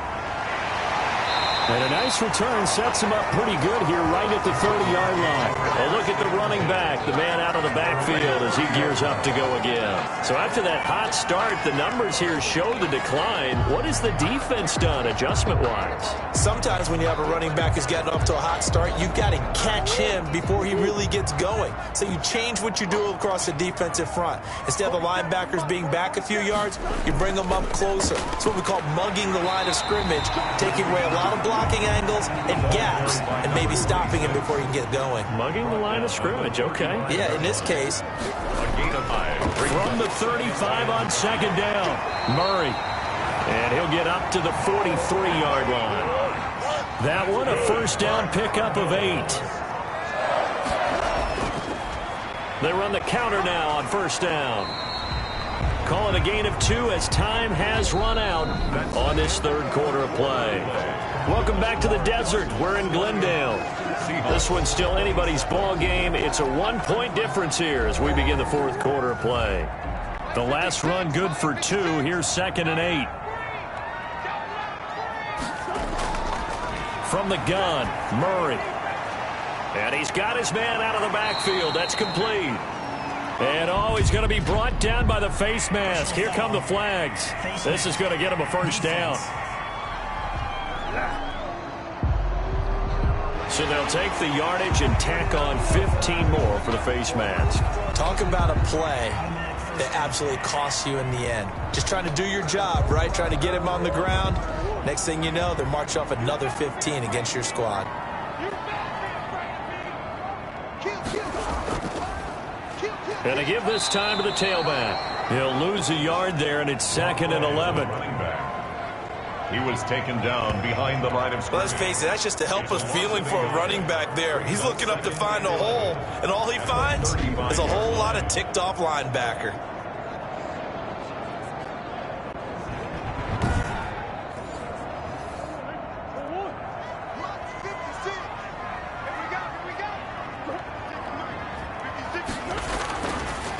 And a nice return sets him up pretty good here right at the 30-yard line. A look at the running back, the man out of the backfield as he gears up to go again. So after that hot start, the numbers here show the decline. What has the defense done adjustment-wise? Sometimes when you have a running back who's getting off to a hot start, you've got to catch him before he really gets going. So you change what you do across the defensive front. Instead of the linebackers being back a few yards, you bring them up closer. It's what we call mugging the line of scrimmage, taking away a lot of blocking angles and gaps and maybe stopping him before he can get going. Mugging the line of scrimmage, okay. Yeah, in this case. From the 35 on second down, Murray. And he'll get up to the 43-yard line. That one, a first down pickup of 8. They run the counter now on first down. Call it a gain of 2 as time has run out on this third quarter of play. Welcome back to the desert. We're in Glendale. This one's still anybody's ball game. It's a 1-point difference here as we begin the fourth quarter of play. The last run good for 2. Here's 2nd and 8. From the gun, Murray. And he's got his man out of the backfield. That's complete. And, he's going to be brought down by the face mask. Here come the flags. This is going to get him a first down. So they'll take the yardage and tack on 15 more for the face mask. Talk about a play that absolutely costs you in the end. Just trying to do your job, right? Trying to get him on the ground. Next thing you know, they're marching off another 15 against your squad. And they give this time to the tailback. He'll lose a yard there, and it's 2nd and 11. He was taken down behind the line of scrimmage. Let's face it, that's just a helpless feeling for a running back there. He's looking up to find a hole, and all he finds is a whole lot of ticked-off linebacker.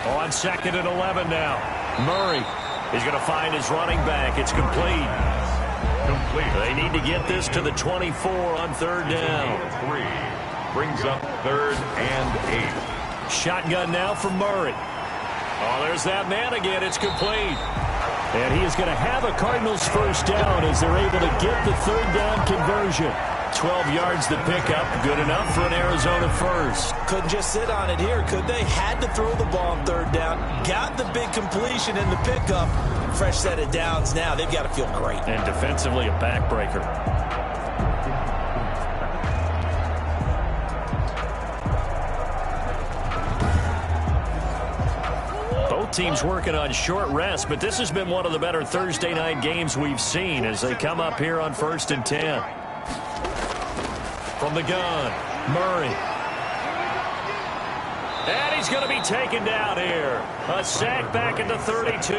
On 2nd and 11 now. Murray is going to find his running back. It's complete. They need to get this to the 24 on third down. 3 brings up 3rd and 8. Shotgun now for Murray. There's that man again. It's complete. And he is going to have a Cardinals first down as they're able to get the third down conversion. 12 yards the pickup. Good enough for an Arizona first. Couldn't just sit on it here, could they? Had to throw the ball on third down. Got the big completion in the pickup. Fresh set of downs now. They've got to feel great. And defensively a backbreaker. Both teams working on short rest, but this has been one of the better Thursday night games we've seen as they come up here on 1st and 10. From the gun, Murray. And he's going to be taken down here. A sack back at the 32.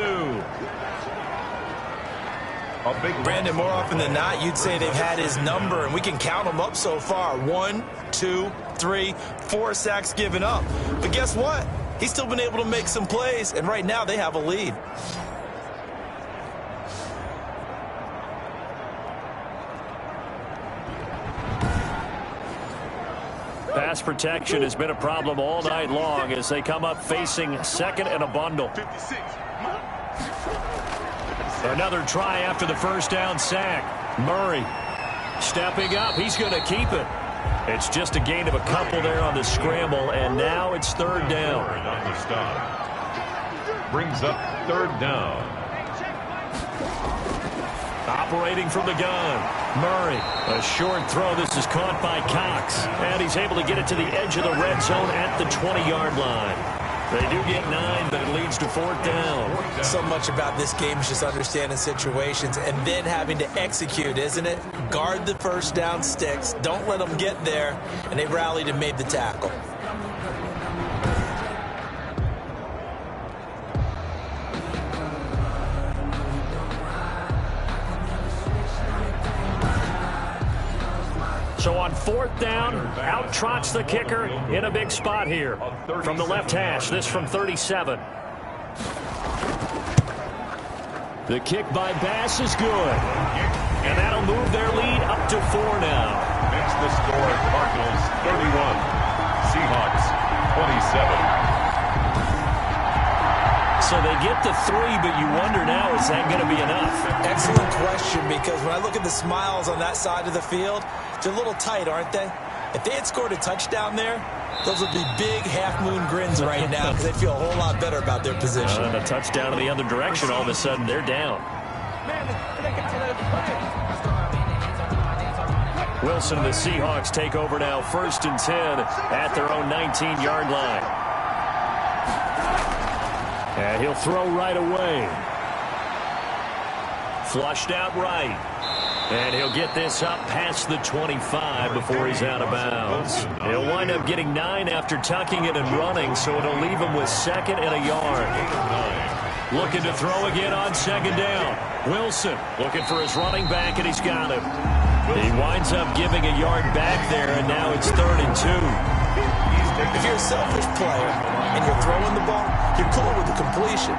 Brandon, more often than not, you'd say they've had his number, and we can count them up so far. 1, 2, 3, 4 sacks given up. But guess what? He's still been able to make some plays, and right now they have a lead. Pass protection has been a problem all night long as they come up facing second and a bundle. Another try after the first down sack. Murray stepping up. He's going to keep it. It's just a gain of a couple there on the scramble, and now it's third down. On the stop. Brings up third down. Operating from the gun. Murray, a short throw. This is caught by Cox, and he's able to get it to the edge of the red zone at the 20-yard line. They do get 9, but it leads to fourth down. So much about this game is just understanding situations and then having to execute, isn't it? Guard the first down sticks. Don't let them get there. And they rallied and made the tackle. So on fourth down, out trots the kicker in a big spot here. From the left hash, this from 37. The kick by Bass is good. And that'll move their lead up to 4 now. Makes the score Cardinals 31, Seahawks 27. So they get the 3, but you wonder now, is that going to be enough? Excellent question, because when I look at the smiles on that side of the field, they're a little tight, aren't they? If they had scored a touchdown there, those would be big half-moon grins right now because they'd feel a whole lot better about their position. And a touchdown in the other direction, all of a sudden they're down. Wilson and the Seahawks take over now, 1st and 10 at their own 19-yard line. And he'll throw right away. Flushed out right. And he'll get this up past the 25 before he's out of bounds. He'll wind up getting 9 after tucking it and running, so it'll leave him with 2nd and a yard. Looking to throw again on 2nd down. Wilson looking for his running back, and he's got him. He winds up giving a yard back there, and now it's 3rd and 2. If you're a selfish player and you're throwing the ball, you're cool with the completion.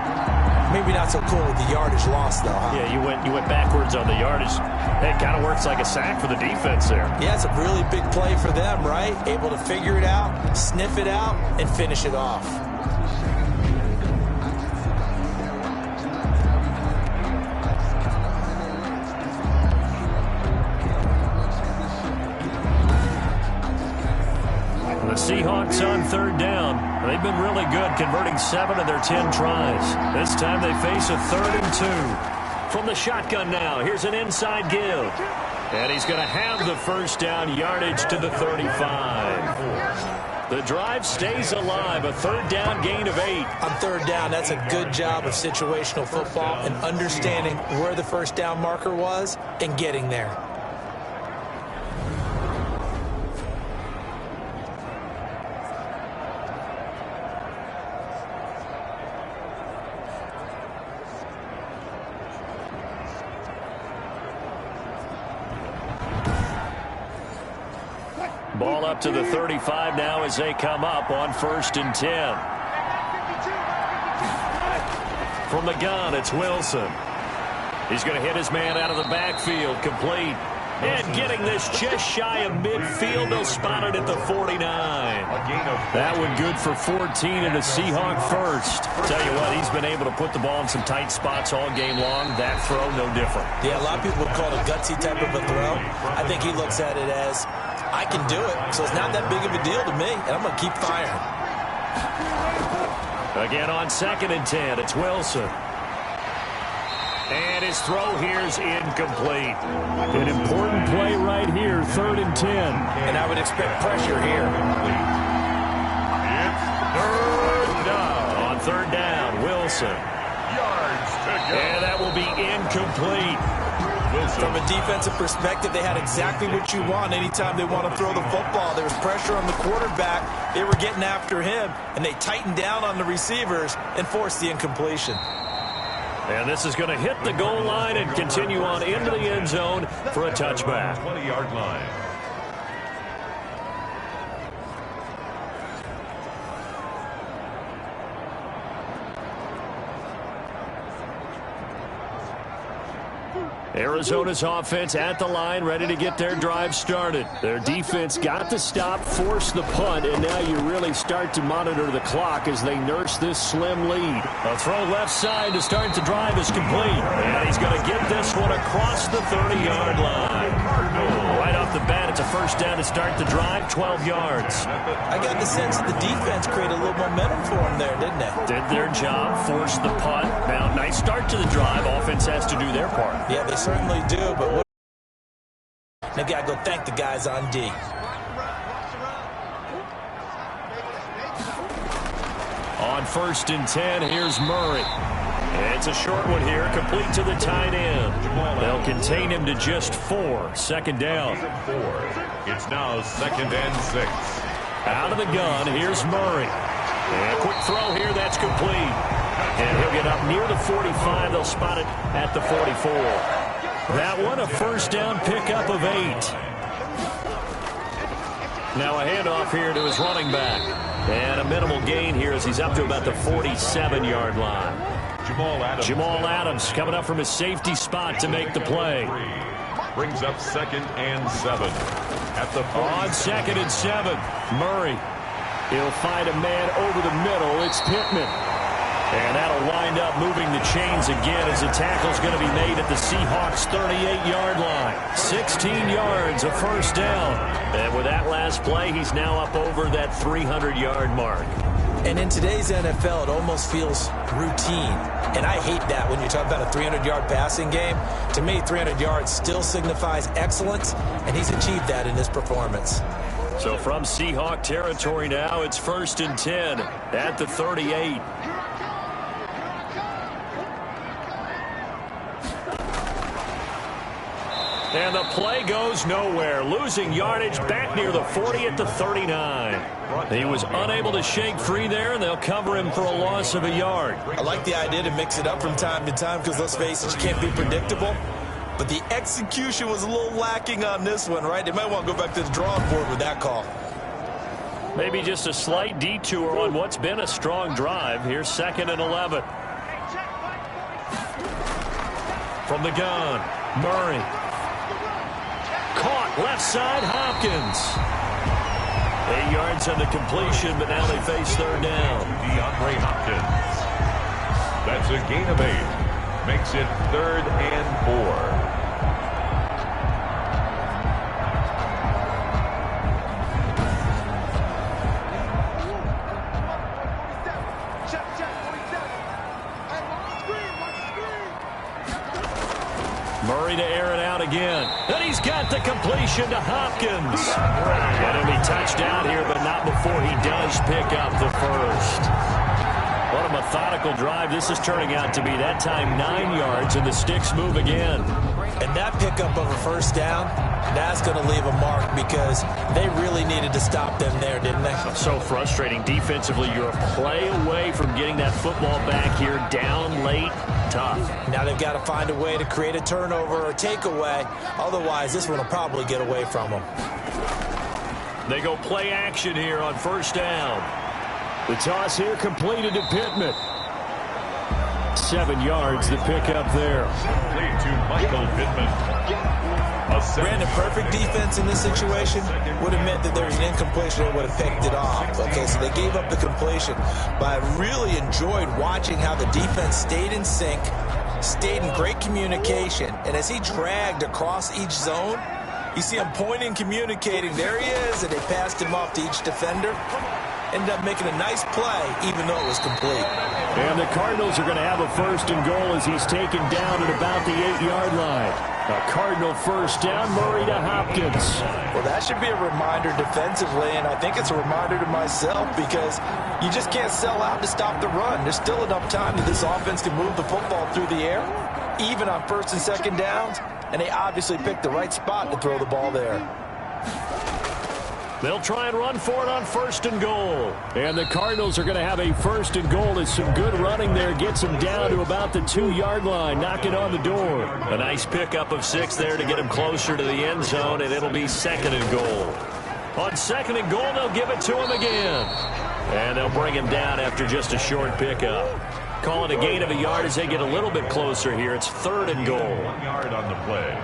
Maybe not so cool with the yardage loss, though, huh? Yeah, you went backwards on the yardage. It kind of works like a sack for the defense there. Yeah, it's a really big play for them, right? Able to figure it out, sniff it out, and finish it off. The Seahawks on 3rd down. They've been really good, converting 7 of their 10 tries. This time they face a 3rd and 2. From the shotgun now, here's an inside give. And he's going to have the first down, yardage to the 35. The drive stays alive, a 3rd down gain of 8. On 3rd down, that's a good job of situational football and understanding where the first down marker was and getting there. Ball up to the 35 now as they come up on 1st and 10. From the gun, it's Wilson. He's going to hit his man out of the backfield, complete. And getting this just shy of midfield, they'll spot it at the 49. That one good for 14 and a Seahawk first. Tell you what, he's been able to put the ball in some tight spots all game long. That throw, no different. Yeah, a lot of people would call it a gutsy type of a throw. I think he looks at it as, I can do it, so it's not that big of a deal to me, and I'm going to keep firing. Again on 2nd and 10, it's Wilson. And his throw here's incomplete. An important play right here, 3rd and 10. And I would expect pressure here. It's 3rd down. On 3rd down, Wilson. Yards to go. And that will be incomplete. From a defensive perspective, they had exactly what you want anytime they want to throw the football. There was pressure on the quarterback. They were getting after him, and they tightened down on the receivers and forced the incompletion. And this is going to hit the goal line and continue on into the end zone for a touchback. 20-yard line. Arizona's offense at the line, ready to get their drive started. Their defense got the stop, forced the punt, and now you really start to monitor the clock as they nurse this slim lead. A throw left side to start the drive is complete. And he's going to get this one across the 30-yard line. Right off the bat, it's a first down to start the drive, 12 yards. I got the sense that the defense created a little momentum for them there, didn't they? Did their job, forced the punt. Now, nice start to the drive. Offense has to do their part. Yeah, they certainly do, but what... They got to go thank the guys on D. On 1st and 10, here's Murray. It's a short one here, complete to the tight end. They'll contain him to just 4. Second down. It's now 2nd and 6. Out of the gun, here's Murray. And a quick throw here, that's complete. And he'll get up near the 45. They'll spot it at the 44. That one, a first down pickup of 8. Now a handoff here to his running back. And a minimal gain here as he's up to about the 47-yard line. Jamal Adams coming up from his safety spot to make the play. Brings up 2nd and 7. At the on 2nd and 7, Murray. He'll find a man over the middle. It's Pittman. And that'll wind up moving the chains again as the tackle's going to be made at the Seahawks' 38-yard line. 16 yards, a first down. And with that last play, he's now up over that 300-yard mark. And in today's NFL, it almost feels routine. And I hate that when you talk about a 300-yard passing game. To me, 300 yards still signifies excellence, and he's achieved that in this performance. So from Seahawk territory now, it's 1st and 10 at the 38. And the play goes nowhere. Losing yardage back near the 40 at the 39. He was unable to shake free there, and they'll cover him for a loss of a yard. I like the idea to mix it up from time to time because, let's face it, you can't be predictable. But the execution was a little lacking on this one, right? They might want to go back to the drawing board with that call. Maybe just a slight detour on what's been a strong drive. Here's 2nd and 11. From the gun, Murray. Caught left side, Hopkins. 8 yards on the completion, but now they face 3rd down. DeAndre Hopkins. That's a gain of 8. Makes it 3rd and 4. Murray to air it out again. And he's got the completion to Hopkins. And it'll be touchdown here, but not before he does pick up the first. What a methodical drive this is turning out to be. That time 9 yards, and the sticks move again. And that pickup of a first down, that's going to leave a mark because they really needed to stop them there, didn't they? So frustrating. Defensively, you're a play away from getting that football back here down late. Tough. Now they've got to find a way to create a turnover or a takeaway. Otherwise, this one will probably get away from them. They go play action here on 1st down. The toss here completed to Pittman. 7 yards, the pickup there. Lead to Michael Pittman. Brandon, perfect defense in this situation would have meant that there was an incompletion and would have picked it off. Okay, so they gave up the completion. But I really enjoyed watching how the defense stayed in sync, stayed in great communication. And as he dragged across each zone, you see him pointing, communicating. There he is, and they passed him off to each defender. Ended up making a nice play, even though it was complete. And the Cardinals are going to have a 1st and goal as he's taken down at about the 8-yard line. A Cardinal first down, Murray to Hopkins. Well, that should be a reminder defensively, and I think it's a reminder to myself because you just can't sell out to stop the run. There's still enough time that this offense can move the football through the air, even on 1st and 2nd downs, and they obviously picked the right spot to throw the ball there. They'll try and run for it on 1st and goal. And the Cardinals are going to have a 1st and goal. As some good running there gets them down to about the 2-yard line, knocking on the door. A nice pickup of 6 there to get him closer to the end zone, and it'll be 2nd and goal. On 2nd and goal, they'll give it to him again. And they'll bring him down after just a short pickup. Call it a gain of a yard as they get a little bit closer here. It's 3rd and goal. 1 yard on the play.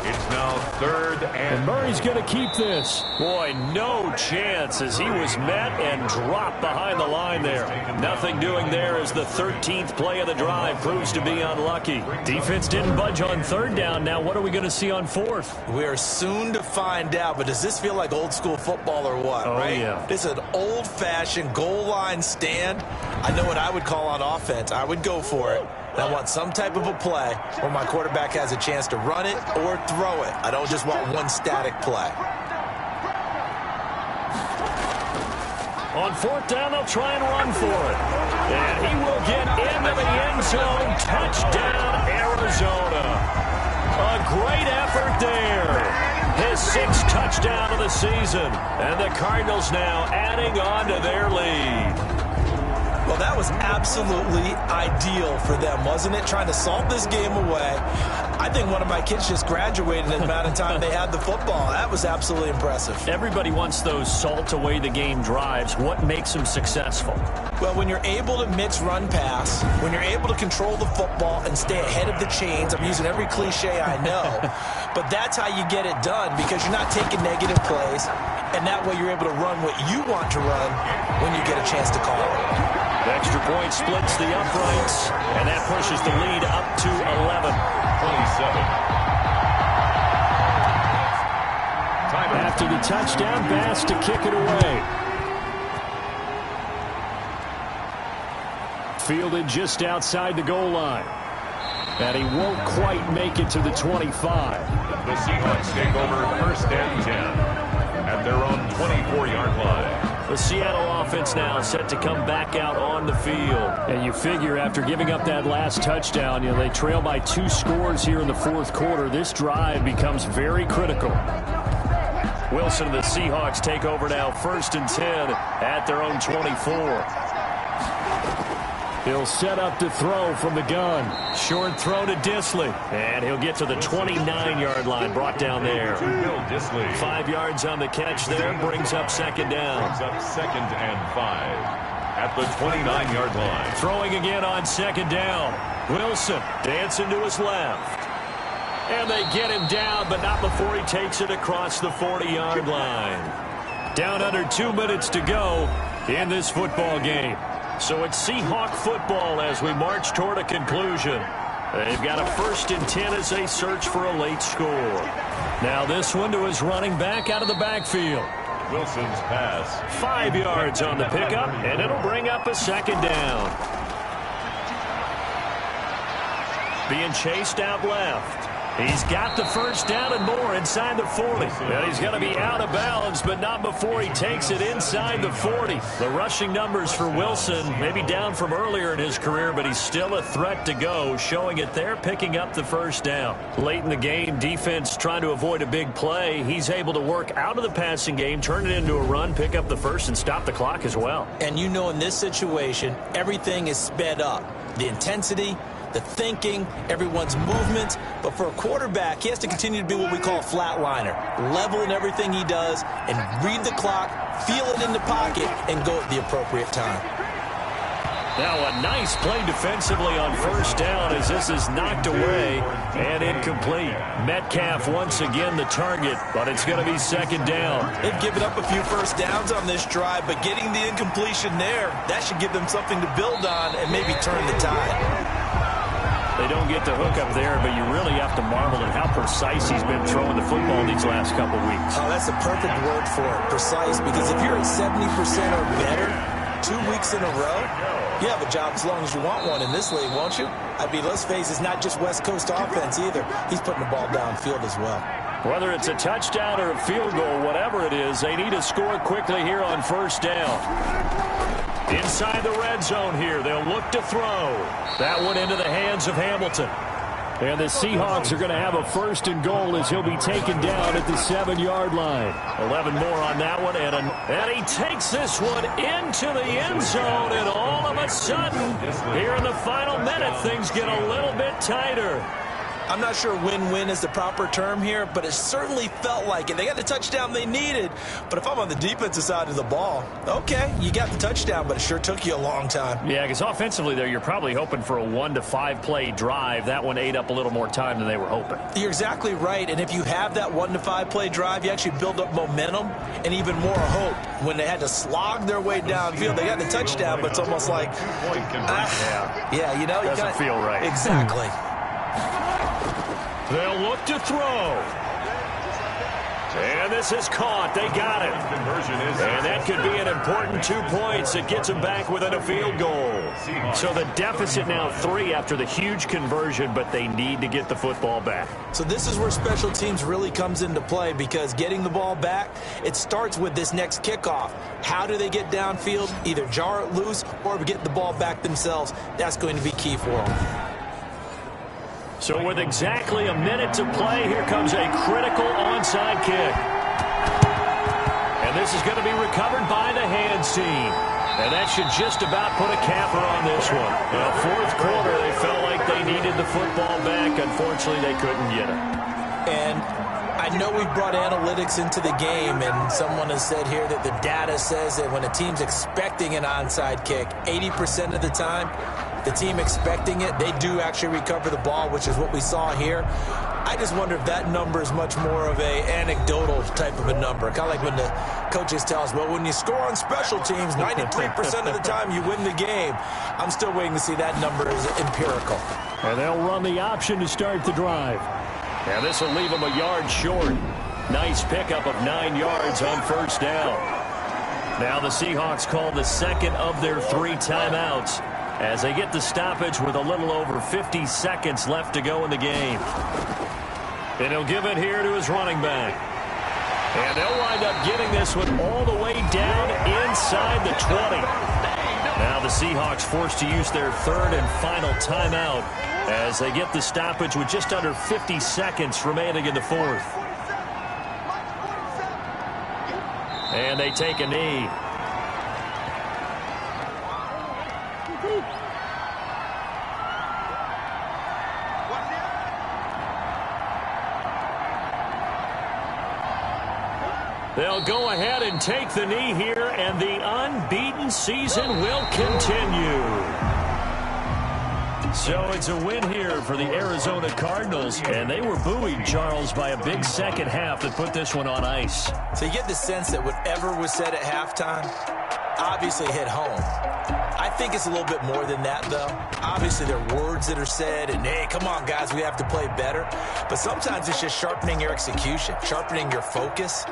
It's now 3rd and Murray's going to keep this. Boy, no chance as he was met and dropped behind the line there. Nothing doing there as the 13th play of the drive proves to be unlucky. Defense didn't budge on 3rd down. Now what are we going to see on 4th? We are soon to find out, but does this feel like old school football or what? Oh, right? yeah. This is an old-fashioned goal line stand. I know what I would call on offense. I would go for it. And I want some type of a play where my quarterback has a chance to run it or throw it. I don't just want one static play. On 4th down, they'll try and run for it. And he will get into the end zone. Touchdown, Arizona. A great effort there. His 6th touchdown of the season. And the Cardinals now adding on to their lead. Well, that was absolutely ideal for them, wasn't it? Trying to salt this game away. I think one of my kids just graduated in the amount of time they had the football. That was absolutely impressive. Everybody wants those salt away the game drives. What makes them successful? Well, when you're able to mix run pass, when you're able to control the football and stay ahead of the chains, I'm using every cliche I know, but that's how you get it done because you're not taking negative plays, and that way you're able to run what you want to run when you get a chance to call it. The extra point splits the uprights, and that pushes the lead up to 11. 27. After the touchdown, Bass to kick it away. Fielded just outside the goal line. And he won't quite make it to the 25. The Seahawks take over 1st and 10 at their own 24-yard line. The Seattle offense now set to come back out on the field. And you figure after giving up that last touchdown, they trail by 2 scores here in the 4th quarter. This drive becomes very critical. Wilson and the Seahawks take over now 1st and 10 at their own 24. He'll set up to throw from the gun. Short throw to Disley. And he'll get to the 29-yard line, brought down there. 5 yards on the catch there, brings up 2nd down. Brings up 2nd and 5 at the 29-yard line. Throwing again on 2nd down. Wilson dancing to his left. And they get him down, but not before he takes it across the 40-yard line. Down under 2 minutes to go in this football game. So it's Seahawk football as we march toward a conclusion. They've got a 1st and 10 as they search for a late score. Now this one to his running back out of the backfield. Wilson's pass. 5 yards on the pickup, and it'll bring up a 2nd down. Being chased out left. He's got the 1st down and more inside the 40. Well, he's going to be out of bounds, but not before he takes it inside the 40. The rushing numbers for Wilson maybe down from earlier in his career, but he's still a threat to go, showing it there, picking up the 1st down. Late in the game, defense trying to avoid a big play. He's able to work out of the passing game, turn it into a run, pick up the 1st, and stop the clock as well. And you know in this situation, everything is sped up. The intensity, the thinking, everyone's movement. But for a quarterback, he has to continue to be what we call a flatliner. Level in everything he does and read the clock, feel it in the pocket, and go at the appropriate time. Now a nice play defensively on 1st down as this is knocked away and incomplete. Metcalf once again the target, but it's going to be 2nd down. They've given up a few 1st downs on this drive, but getting the incompletion there, that should give them something to build on and maybe turn the tide. They don't get the hook up there, but you really have to marvel at how precise he's been throwing the football these last couple weeks. Oh, that's a perfect word for it, precise, because if you're at 70% or better 2 weeks in a row, you have a job as long as you want one in this league, won't you? I mean, let's face it, it's not just West Coast offense either. He's putting the ball downfield as well. Whether it's a touchdown or a field goal, whatever it is, they need to score quickly here on 1st down. Inside the red zone here, they'll look to throw. That one into the hands of Hamilton. And the Seahawks are going to have a 1st and goal as he'll be taken down at the 7-yard line. 11 more on that one. And he takes this one into the end zone. And all of a sudden, here in the final minute, things get a little bit tighter. I'm not sure win-win is the proper term here, but it certainly felt like it. They got the touchdown they needed, but if I'm on the defensive side of the ball, okay, you got the touchdown, but it sure took you a long time. Yeah, because offensively there, you're probably hoping for a 1 to 5 play drive. That one ate up a little more time than they were hoping. You're exactly right, and if you have that 1 to 5 play drive, you actually build up momentum and even more hope. When they had to slog their way downfield, they got the touchdown, but it's almost like, yeah, you know, doesn't feel right. Exactly. They'll look to throw. And this is caught. They got it. And that could be an important 2 points. It gets them back within a field goal. So the deficit now 3 after the huge conversion, but they need to get the football back. So this is where special teams really comes into play, because getting the ball back, it starts with this next kickoff. How do they get downfield? Either jar it loose or get the ball back themselves. That's going to be key for them. So with exactly a minute to play, here comes a critical onside kick. And this is going to be recovered by the hands team. And that should just about put a capper on this one. Well, 4th quarter, they felt like they needed the football back. Unfortunately, they couldn't get it. And I know we've brought analytics into the game, and someone has said here that the data says that when a team's expecting an onside kick, 80% of the time, the team expecting it, they do actually recover the ball, which is what we saw here. I just wonder if that number is much more of a anecdotal type of a number. Kind of like when the coaches tell us, well, when you score on special teams, 93% of the time you win the game. I'm still waiting to see that number is empirical. And they'll run the option to start the drive. And this will leave them a yard short. Nice pickup of 9 yards on 1st down. Now the Seahawks call the 2nd of their 3 timeouts as they get the stoppage with a little over 50 seconds left to go in the game. And he'll give it here to his running back. And they'll wind up getting this one all the way down inside the 20. Now the Seahawks forced to use their 3rd and final timeout as they get the stoppage with just under 50 seconds remaining in the 4th. And they take a knee. They'll go ahead and take the knee here, and the unbeaten season will continue. So it's a win here for the Arizona Cardinals, and they were buoyed, Charles, by a big second half that put this one on ice. So you get the sense that whatever was said at halftime obviously hit home. I think it's a little bit more than that, though. Obviously, there are words that are said, and, hey, come on, guys, we have to play better. But sometimes it's just sharpening your execution, sharpening your focus,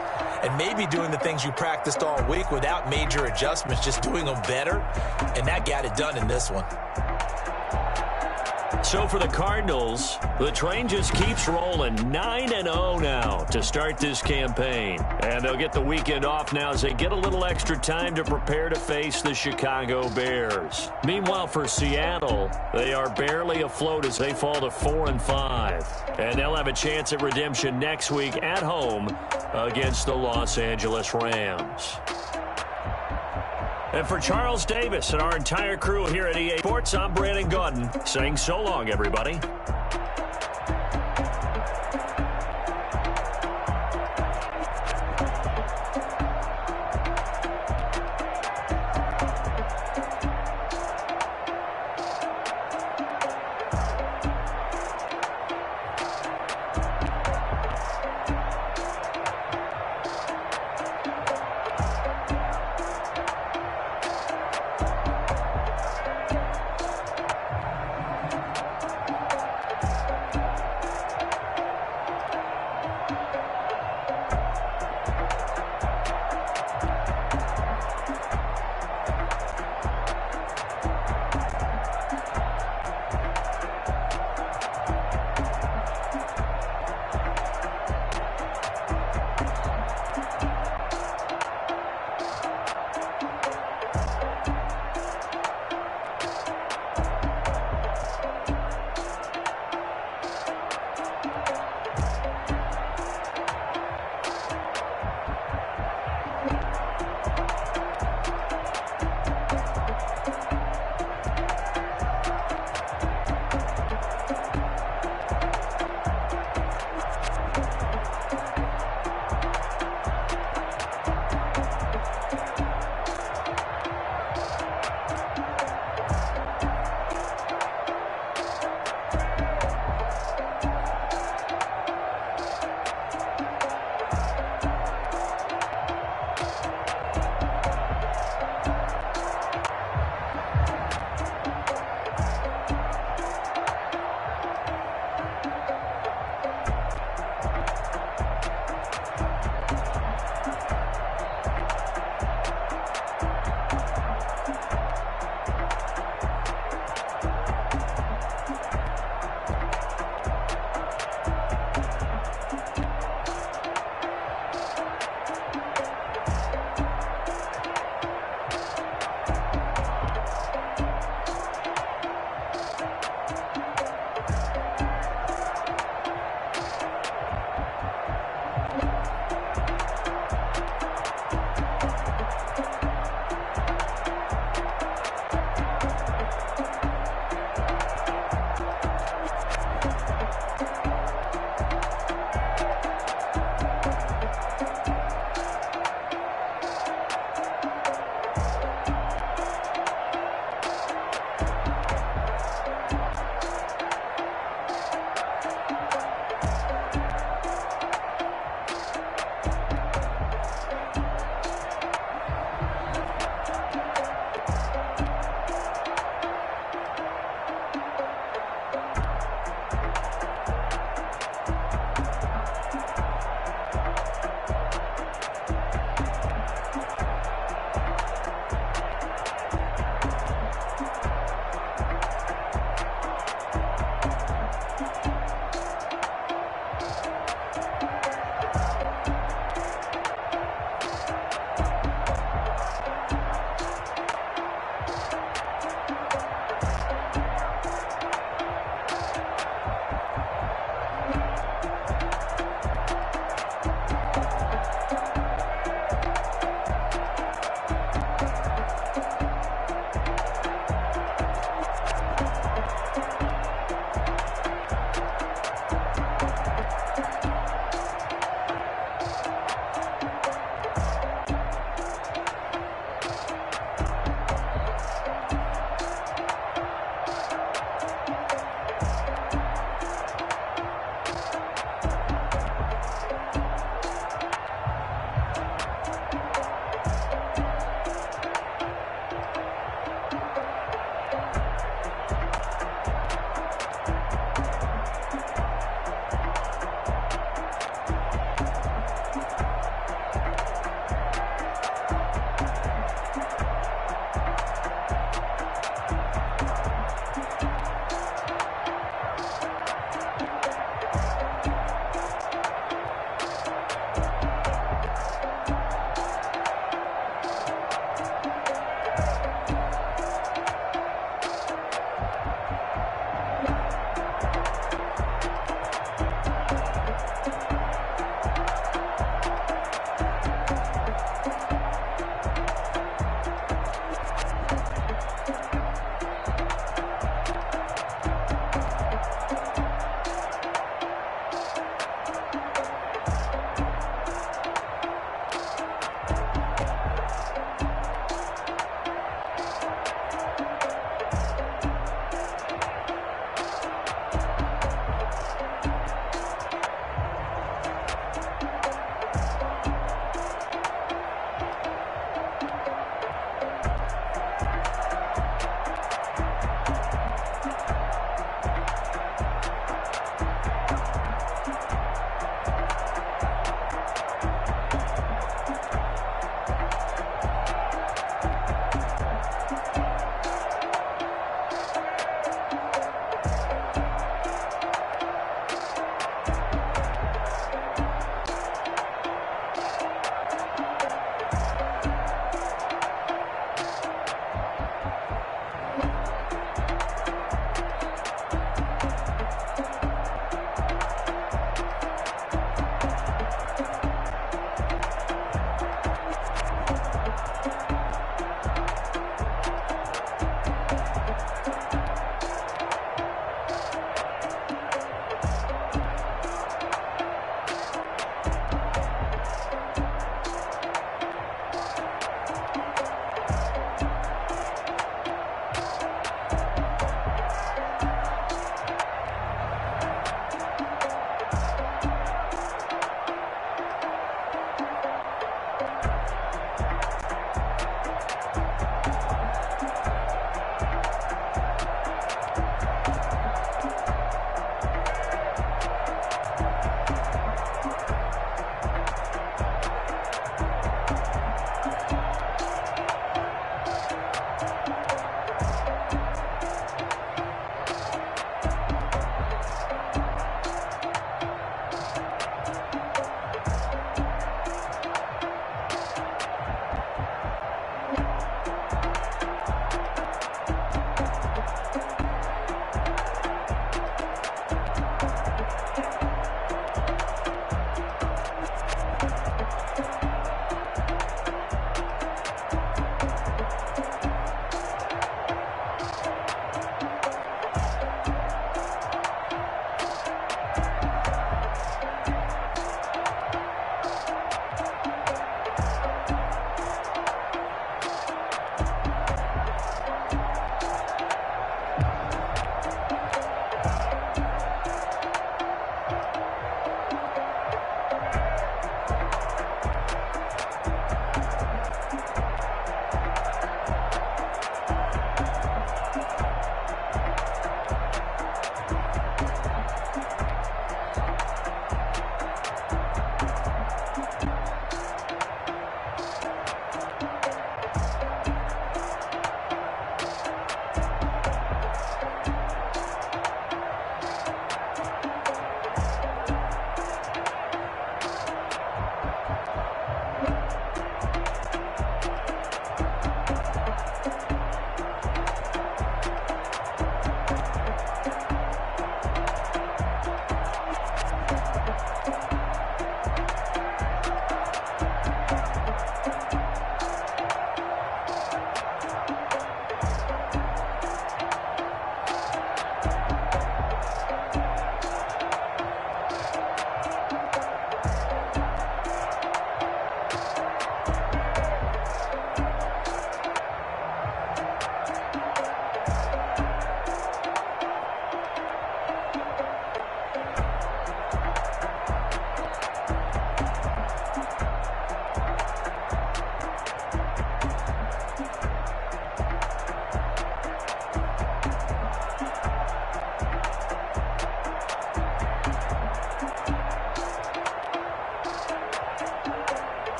and maybe doing the things you practiced all week without major adjustments, just doing them better. And that got it done in this one. So for the Cardinals, the train just keeps rolling. 9-0 now to start this campaign. And they'll get the weekend off now as they get a little extra time to prepare to face the Chicago Bears. Meanwhile, for Seattle, they are barely afloat as they fall to 4-5. And they'll have a chance at redemption next week at home against the Los Angeles Rams. And for Charles Davis and our entire crew here at EA Sports, I'm Brandon Gaudin saying so long, everybody.